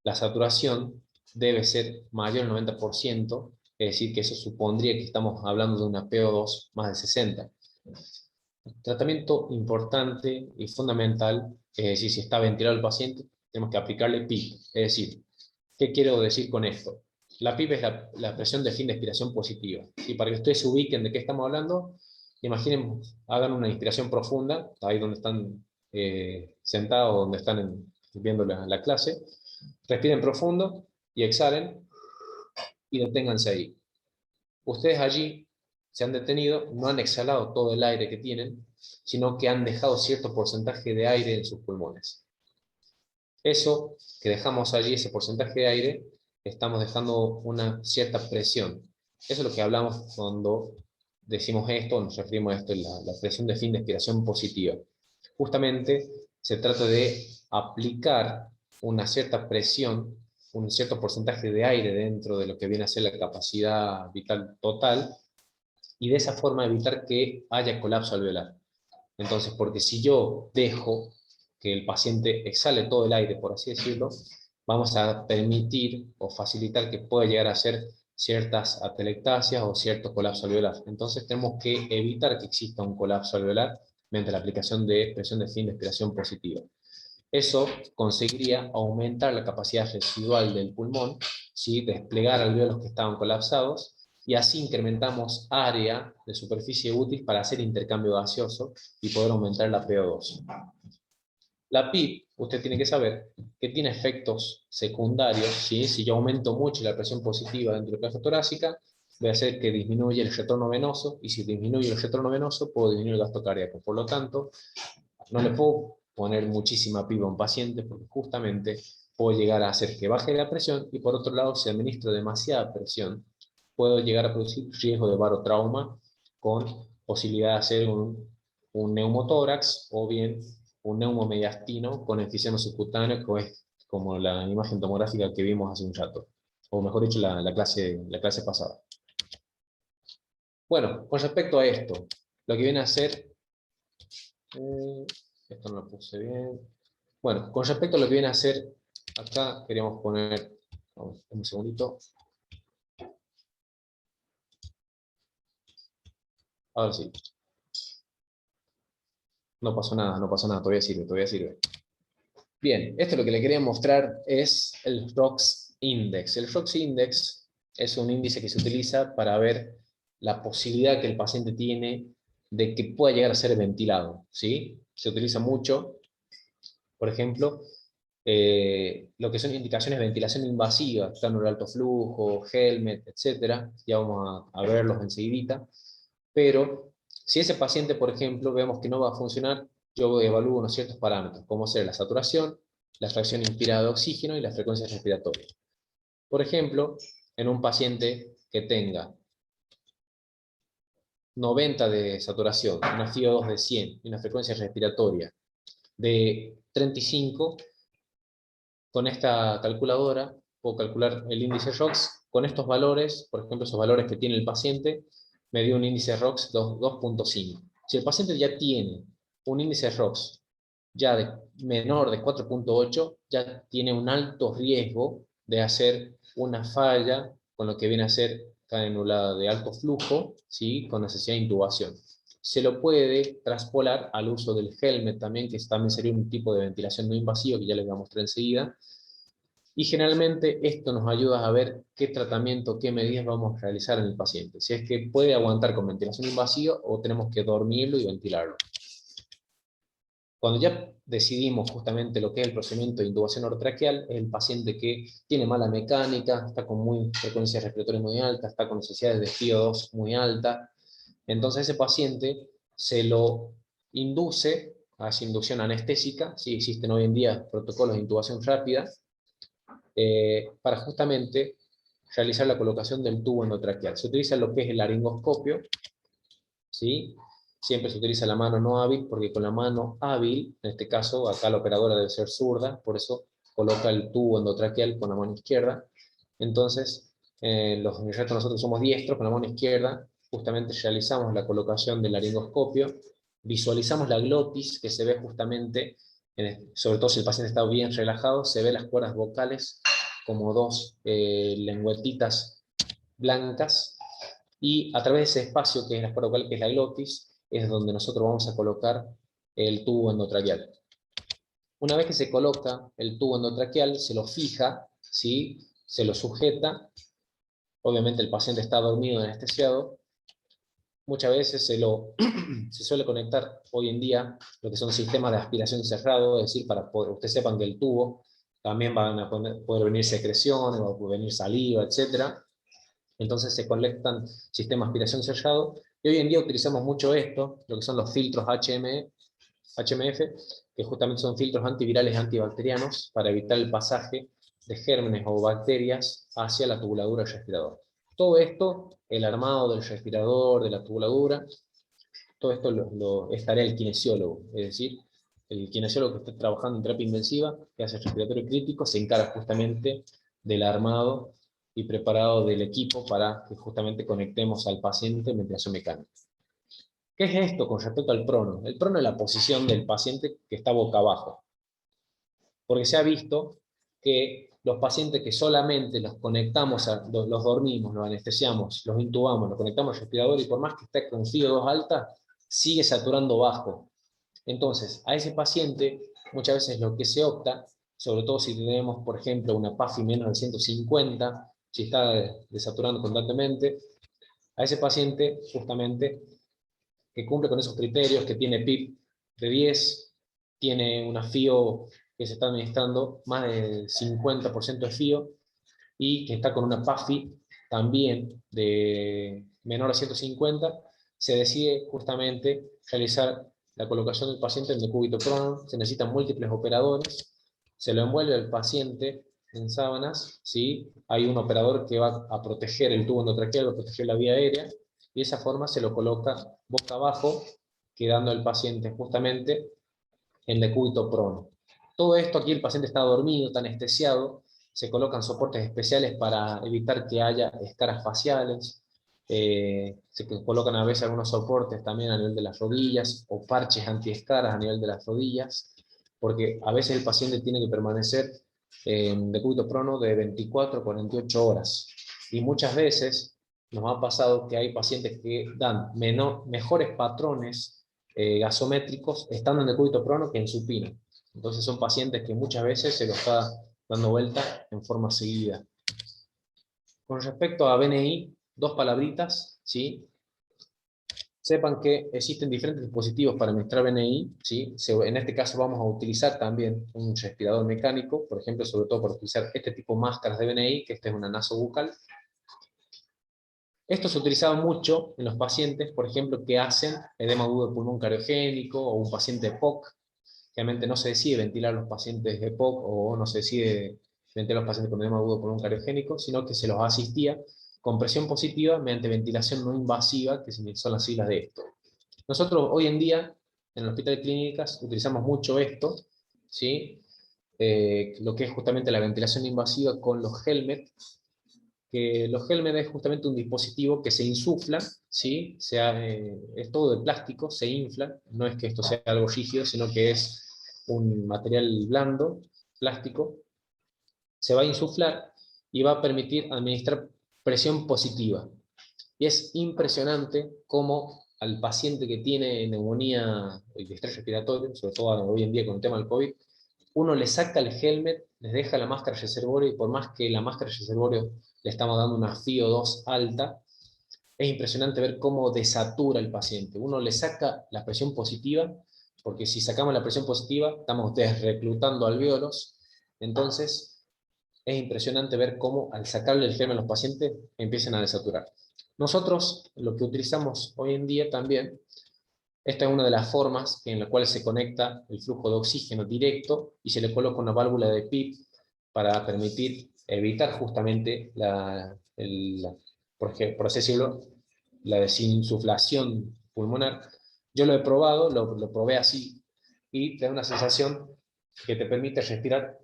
La saturación debe ser mayor al 90%, es decir, que eso supondría que estamos hablando de una PO2 más de 60. Tratamiento importante y fundamental, es decir, si está ventilado el paciente, tenemos que aplicarle PIP. Es decir, ¿qué quiero decir con esto? La PIP es la presión de fin de expiración positiva. Y para que ustedes se ubiquen de qué estamos hablando, imaginen, hagan una inspiración profunda, ahí donde están sentados, donde están viendo la clase. Respiren profundo y exhalen y deténganse ahí. Ustedes allí se han detenido, no han exhalado todo el aire que tienen, sino que han dejado cierto porcentaje de aire en sus pulmones. Eso que dejamos allí, ese porcentaje de aire, estamos dejando una cierta presión. Eso es lo que hablamos cuando decimos esto, nos referimos a esto, la presión de fin de expiración positiva. Justamente se trata de aplicar una cierta presión, un cierto porcentaje de aire dentro de lo que viene a ser la capacidad vital total, y de esa forma evitar que haya colapso alveolar. Entonces, porque si yo dejo que el paciente exhale todo el aire, por así decirlo, vamos a permitir o facilitar que pueda llegar a hacer ciertas atelectasias o cierto colapso alveolar. Entonces tenemos que evitar que exista un colapso alveolar mediante la aplicación de presión de fin de expiración positiva. Eso conseguiría aumentar la capacidad residual del pulmón, ¿sí? Desplegar alvéolos que estaban colapsados, y así incrementamos área de superficie útil para hacer intercambio gaseoso y poder aumentar la PO2. La PIP, usted tiene que saber que tiene efectos secundarios, ¿sí? Si yo aumento mucho la presión positiva dentro de la caja torácica, voy a hacer que disminuya el retorno venoso, y si disminuye el retorno venoso, puedo disminuir el gasto cardíaco. Por lo tanto, no le puedo poner muchísima PIB a un paciente porque justamente puedo llegar a hacer que baje la presión, y por otro lado, si administro demasiada presión, puedo llegar a producir riesgo de barotrauma con posibilidad de hacer un neumotórax o bien un neumomediastino con enfisema subcutáneo, que es como la imagen tomográfica que vimos hace un rato, o mejor dicho, la clase pasada. Bueno, con respecto a esto, lo que viene a ser... esto no lo puse bien. Bueno, con respecto a lo que viene a ser, acá queríamos poner, vamos, un segundito. Ahora sí. No pasó nada, no pasó nada, todavía sirve, todavía sirve. Bien, esto lo que le quería mostrar es el ROX Index. El ROX Index es un índice que se utiliza para ver la posibilidad que el paciente tiene de que pueda llegar a ser ventilado, ¿sí? Se utiliza mucho, por ejemplo, lo que son indicaciones de ventilación invasiva, tanuro de alto flujo, helmet, etcétera. Ya vamos a verlos enseguidita. Pero si ese paciente, por ejemplo, vemos que no va a funcionar, yo evalúo unos ciertos parámetros, como ser la saturación, la fracción inspirada de oxígeno y la frecuencia respiratoria. Por ejemplo, en un paciente que tenga 90 de saturación, una FiO2 de 100 y una frecuencia respiratoria de 35, con esta calculadora puedo calcular el índice ROX. Con estos valores, por ejemplo, esos valores que tiene el paciente, me dio un índice ROX 2.5. Si el paciente ya tiene un índice ROX ya menor de 4.8, ya tiene un alto riesgo de hacer una falla con lo que viene a ser canulada de alto flujo, ¿sí? Con necesidad de intubación. Se lo puede traspolar al uso del helmet también, que también sería un tipo de ventilación no invasiva, que ya les voy a mostrar enseguida. Y generalmente esto nos ayuda a ver qué tratamiento, qué medidas vamos a realizar en el paciente. Si es que puede aguantar con ventilación invasiva o tenemos que dormirlo y ventilarlo. Cuando ya decidimos justamente lo que es el procedimiento de intubación orotraqueal, es el paciente que tiene mala mecánica, está con frecuencia respiratoria muy alta, está con necesidades de FiO2 muy alta. Entonces ese paciente se lo induce, hace inducción anestésica, sí existen hoy en día protocolos de intubación rápida, para justamente realizar la colocación del tubo endotraqueal. Se utiliza lo que es el laringoscopio, ¿sí? Siempre se utiliza la mano no hábil, porque con la mano hábil, en este caso, acá la operadora debe ser zurda, por eso coloca el tubo endotraqueal con la mano izquierda. Entonces, los nosotros somos diestros, con la mano izquierda, justamente realizamos la colocación del laringoscopio, visualizamos la glotis, que se ve justamente, sobre todo si el paciente está bien relajado, se ve las cuerdas vocales como dos lengüetitas blancas, y a través de ese espacio que es la cuerda vocal, que es la glotis, es donde nosotros vamos a colocar el tubo endotraqueal. Una vez que se coloca el tubo endotraqueal, se lo fija, ¿sí? Se lo sujeta, obviamente el paciente está dormido, anestesiado. Muchas veces se suele conectar hoy en día lo que son sistemas de aspiración cerrado, es decir, para que ustedes sepan que el tubo también van a poder venir secreciones, va a poder venir saliva, etc. Entonces se conectan sistemas de aspiración cerrado, y hoy en día utilizamos mucho esto, lo que son los filtros HMF, que justamente son filtros antivirales y antibacterianos para evitar el pasaje de gérmenes o bacterias hacia la tubuladura del respirador. Todo esto, el armado del respirador, de la tubuladura, todo esto es tarea del kinesiólogo, es decir, el kinesiólogo que está trabajando en terapia intensiva, que hace respiratorio crítico, se encarga justamente del armado y preparado del equipo para que justamente conectemos al paciente en ventilación mecánica. ¿Qué es esto con respecto al prono? El prono es la posición del paciente que está boca abajo. Porque se ha visto que los pacientes que solamente los conectamos, los dormimos, los anestesiamos, los intubamos, los conectamos al respirador, y por más que esté con FiO2 alta, sigue saturando bajo. Entonces, a ese paciente muchas veces lo que se opta, sobre todo si tenemos, por ejemplo, una PAFI menos de 150, si está desaturando constantemente, a ese paciente justamente que cumple con esos criterios, que tiene PIP de 10, tiene una FIO que se está administrando más del 50% de FIO, y que está con una PAFI también de menor a 150, se decide justamente realizar la colocación del paciente en decúbito prono. Se necesitan múltiples operadores, se lo envuelve al paciente en sábanas, ¿sí? Hay un operador que va a proteger el tubo endotraqueal, va a proteger la vía aérea, y de esa forma se lo coloca boca abajo, quedando el paciente justamente en decúbito prono. Todo esto aquí el paciente está dormido, está anestesiado, se colocan soportes especiales para evitar que haya escaras faciales, se colocan a veces algunos soportes también a nivel de las rodillas, o parches antiescaras a nivel de las rodillas, porque a veces el paciente tiene que permanecer en decúbito prono de 24 a 48 horas, y muchas veces nos ha pasado que hay pacientes que dan mejores patrones gasométricos estando en decúbito prono que en supino. Entonces son pacientes que muchas veces se lo está dando vuelta en forma seguida. Con respecto a BNI, dos palabritas, ¿sí? Sepan que existen diferentes dispositivos para administrar BNI, ¿sí? En este caso vamos a utilizar también un respirador mecánico, por ejemplo, sobre todo para utilizar este tipo de máscaras de BNI, que esta es una nasobucal. Esto se utilizaba mucho en los pacientes, por ejemplo, que hacen edema agudo de pulmón cariogénico o un paciente POC. Realmente no se decide ventilar a los pacientes de POC o no se decide ventilar a los pacientes con edema agudo de pulmón cariogénico, sino que se los asistía con presión positiva mediante ventilación no invasiva, que son las siglas de esto. Nosotros hoy en día, en el Hospital de Clínicas, utilizamos mucho esto, ¿sí? Lo que es justamente la ventilación invasiva con los helmet, que los helmet es justamente un dispositivo que se insufla, ¿sí? Es todo de plástico, se infla, no es que esto sea algo rígido, sino que es un material blando, plástico, se va a insuflar y va a permitir administrar presión positiva. Y es impresionante cómo al paciente que tiene neumonía y estrés respiratorio, sobre todo hoy en día con el tema del COVID, uno le saca el helmet, les deja la máscara reservorio, y por más que la máscara reservorio le estamos dando una FiO2 alta, es impresionante ver cómo desatura el paciente. Uno le saca la presión positiva, porque si sacamos la presión positiva, estamos desreclutando alvéolos, entonces es impresionante ver cómo al sacarle el helmet a los pacientes empiezan a desaturar. Nosotros lo que utilizamos hoy en día también, esta es una de las formas en la cual se conecta el flujo de oxígeno directo y se le coloca una válvula de PIP para permitir evitar justamente por así decirlo, la desinsuflación pulmonar. Yo lo he probado, lo probé así, y te da una sensación que te permite respirar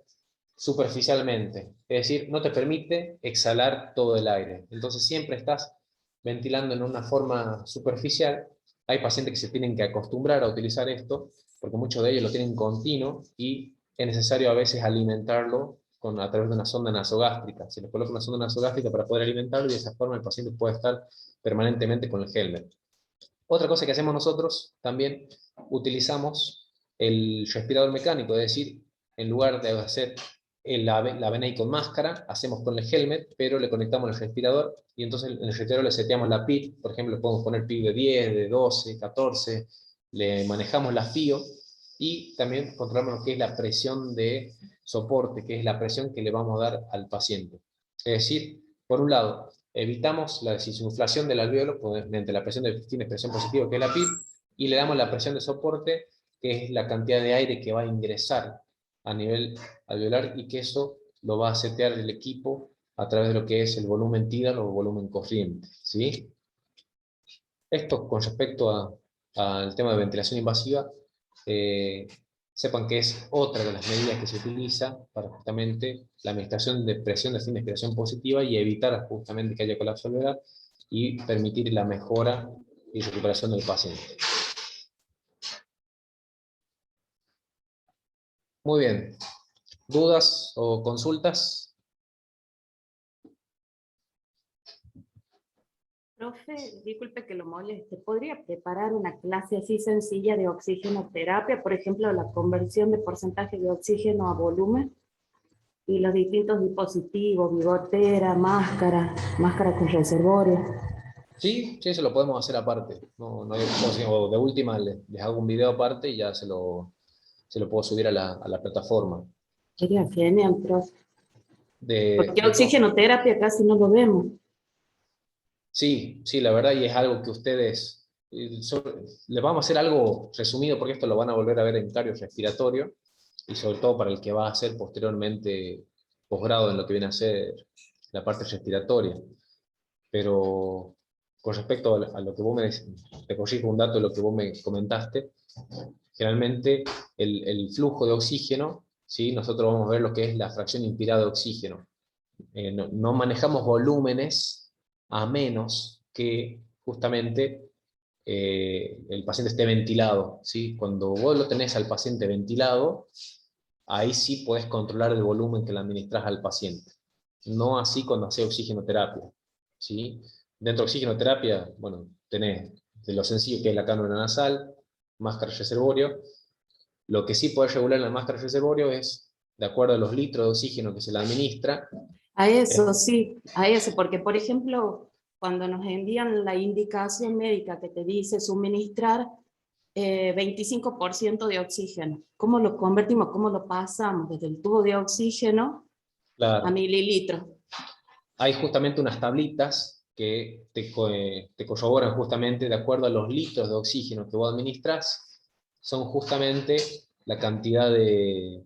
superficialmente, es decir, no te permite exhalar todo el aire. Entonces siempre estás ventilando en una forma superficial. Hay pacientes que se tienen que acostumbrar a utilizar esto, porque muchos de ellos lo tienen continuo y es necesario a veces alimentarlo a través de una sonda nasogástrica. Se les coloca una sonda nasogástrica para poder alimentarlo y de esa forma el paciente puede estar permanentemente con el helmet. Otra cosa que hacemos nosotros también, utilizamos el respirador mecánico, es decir, en lugar de hacer la BNI con máscara, hacemos con el helmet, pero le conectamos el respirador, y entonces en el respirador le seteamos la PIP, por ejemplo, le podemos poner PIP de 10, de 12, 14, le manejamos la FIO, y también controlamos lo que es la presión de soporte, que es la presión que le vamos a dar al paciente. Es decir, por un lado, evitamos la desinsuflación del alvéolo mediante la presión de presión positiva, que es la PIP, y le damos la presión de soporte, que es la cantidad de aire que va a ingresar a nivel alveolar, y que eso lo va a setear el equipo a través de lo que es el volumen tidal o volumen corriente, ¿sí? Esto con respecto al tema de ventilación invasiva, eh, sepan que es otra de las medidas que se utiliza para justamente la administración de presión de inspiración positiva y evitar justamente que haya colapso alveolar y permitir la mejora y recuperación del paciente. Muy bien. ¿Dudas o consultas? Profe, disculpe que lo moleste, ¿podría preparar una clase así sencilla de oxigenoterapia, por ejemplo, la conversión de porcentaje de oxígeno a volumen y los distintos dispositivos, bigotera, máscara con reservorio? Sí, sí, eso lo podemos hacer aparte. No hay cosa, o de última les hago un video aparte y ya se lo puedo subir a la plataforma. Sería genial, profe. De, Porque de to- oxigenoterapia casi no lo vemos. Sí, sí, la verdad, y es algo que ustedes, les vamos a hacer algo resumido, porque esto lo van a volver a ver en cardio respiratorio, y sobre todo para el que va a hacer posteriormente posgrado en lo que viene a ser la parte respiratoria. Pero con respecto a lo que te corrijo un dato de lo que vos me comentaste, generalmente el flujo de oxígeno, ¿sí? Nosotros vamos a ver lo que es la fracción inspirada de oxígeno. No manejamos volúmenes a menos que justamente el paciente esté ventilado, ¿sí? Cuando vos lo tenés al paciente ventilado, ahí sí podés controlar el volumen que le administras al paciente. No así cuando hace oxigenoterapia, ¿sí? Dentro de oxigenoterapia, bueno, tenés de lo sencillo que es la cánula nasal, máscara reservorio. Lo que sí podés regular en la máscara reservorio es, de acuerdo a los litros de oxígeno que se le administra. A eso sí, a eso, porque por ejemplo, cuando nos envían la indicación médica que te dice suministrar 25% de oxígeno, ¿cómo lo convertimos? ¿Cómo lo pasamos desde el tubo de oxígeno a Claro, mililitros? hay justamente unas tablitas que te corroboran justamente de acuerdo a los litros de oxígeno que vos administrás, son justamente la cantidad de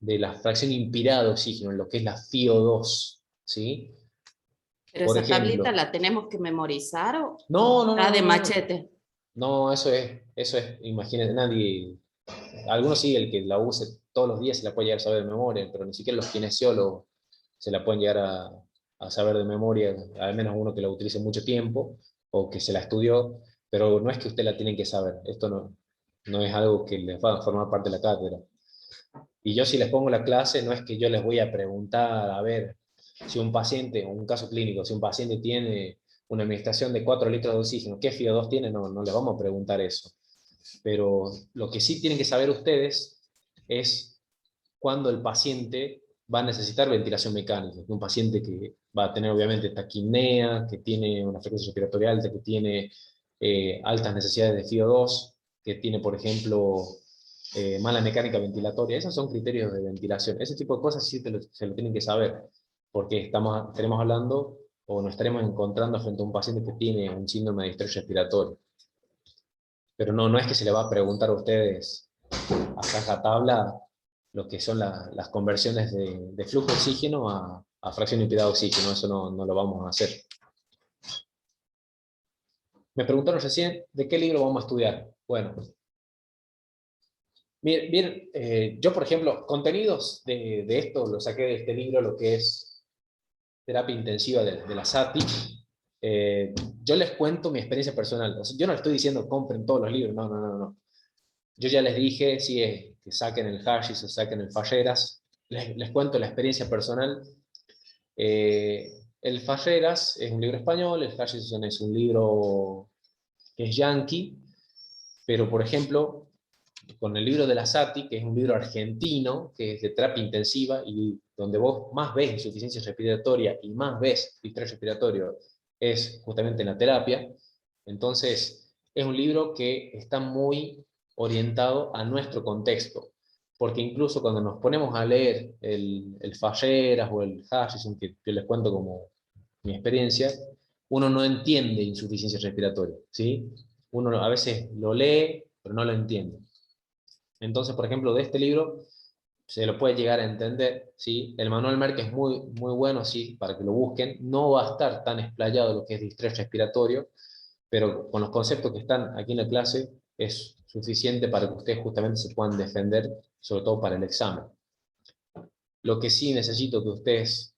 la fracción inspirada de oxígeno, lo que es la FiO2, ¿sí? Pero Por esa tablita ejemplo, la tenemos que memorizar o no, no, no, está no, de no, no, machete. no, eso es, imagínate, nadie, algunos sí, el que la use todos los días se la puede llegar a saber de memoria, pero ni siquiera los kinesiólogos se la pueden llegar a saber de memoria, al menos uno que la utilice mucho tiempo o que se la estudió, pero no es que usted la tiene que saber, esto no, no es algo que les va a formar parte de la cátedra. Y yo si les pongo la clase, no es que yo les voy a preguntar, a ver, si un paciente, o un caso clínico, si un paciente tiene una administración de 4 litros de oxígeno, ¿qué FiO2 tiene? No, no les vamos a preguntar eso. Pero lo que sí tienen que saber ustedes es cuándo el paciente va a necesitar ventilación mecánica. Un paciente que va a tener obviamente taquipnea, que tiene una frecuencia respiratoria alta, que tiene altas necesidades de FiO2, que tiene, por ejemplo, mala mecánica ventilatoria. Esos son criterios de ventilación. Ese tipo de cosas sí se lo tienen que saber, porque estaremos hablando o nos estaremos encontrando frente a un paciente que tiene un síndrome de distrés respiratorio. Pero no, no es que se le va a preguntar a ustedes a tabla lo que son las conversiones de flujo de oxígeno a fracción inspirada de oxígeno, eso no, no lo vamos a hacer. Me preguntaron recién de qué libro vamos a estudiar. Bueno, bien, yo por ejemplo, contenidos de esto lo saqué de este libro, lo que es terapia intensiva de la SATI. Yo les cuento mi experiencia personal. O sea, yo no les estoy diciendo compren todos los libros, no, no, no, no. Yo ya les dije, si es que saquen el Hashis o saquen el Falleras, les cuento la experiencia personal. El Falleras es un libro español, el Hashis es un libro que es yankee, pero por ejemplo, con el libro de la SATI, que es un libro argentino, que es de terapia intensiva, y donde vos más ves insuficiencia respiratoria y más ves distrés respiratorio, es justamente en la terapia. Entonces, es un libro que está muy orientado a nuestro contexto, porque incluso cuando nos ponemos a leer el Falleras o el Hashison, que les cuento como mi experiencia, uno no entiende insuficiencia respiratoria, ¿sí? Uno a veces lo lee, pero no lo entiende. Entonces, por ejemplo, de este libro se lo puede llegar a entender, ¿sí? El manual Merck es muy, muy bueno, sí, para que lo busquen. No va a estar tan explayado lo que es distrés respiratorio, pero con los conceptos que están aquí en la clase es suficiente para que ustedes justamente se puedan defender, sobre todo para el examen. Lo que sí necesito que ustedes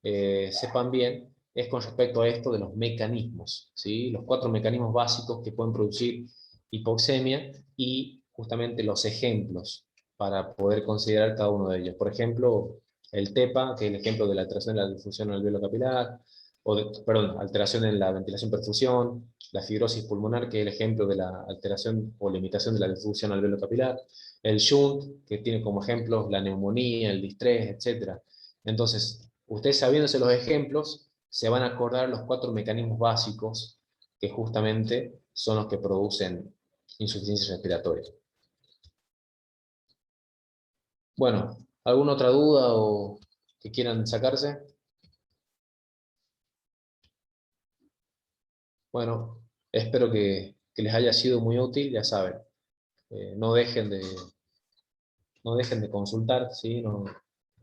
sepan bien es con respecto a esto de los mecanismos, ¿sí? Los 4 mecanismos básicos que pueden producir hipoxemia y justamente los ejemplos para poder considerar cada uno de ellos. Por ejemplo, el TEPA, que es el ejemplo de la alteración de la difusión alveolo capilar, perdón, alteración en la ventilación perfusión, la fibrosis pulmonar, que es el ejemplo de la alteración o limitación de la difusión alveolo capilar, el shunt, que tiene como ejemplos la neumonía, el distrés, etc. Entonces, ustedes sabiéndose los ejemplos, se van a acordar los 4 mecanismos básicos que justamente son los que producen insuficiencia respiratoria. Bueno, ¿alguna otra duda o que quieran sacarse? Bueno, espero que les haya sido muy útil, ya saben. No dejen no dejen de consultar, ¿sí? No,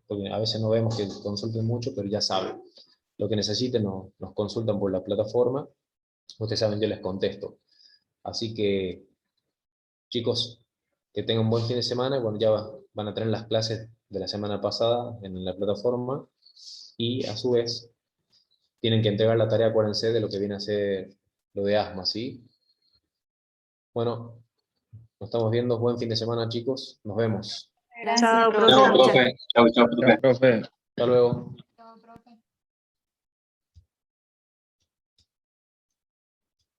porque a veces no vemos que consulten mucho, pero ya saben. Lo que necesiten nos consultan por la plataforma. Ustedes saben, yo les contesto. Así que, chicos, que tengan un buen fin de semana. Bueno, ya van a tener las clases de la semana pasada en la plataforma. Y a su vez, tienen que entregar la tarea, acuérdense de lo que viene a ser lo de asma, ¿sí? Bueno, nos estamos viendo. Buen fin de semana, chicos. Nos vemos. Gracias, Chao, profe. profe. Chao, Muchas profe. Chao, chao, Chao, profe. profe. Hasta luego.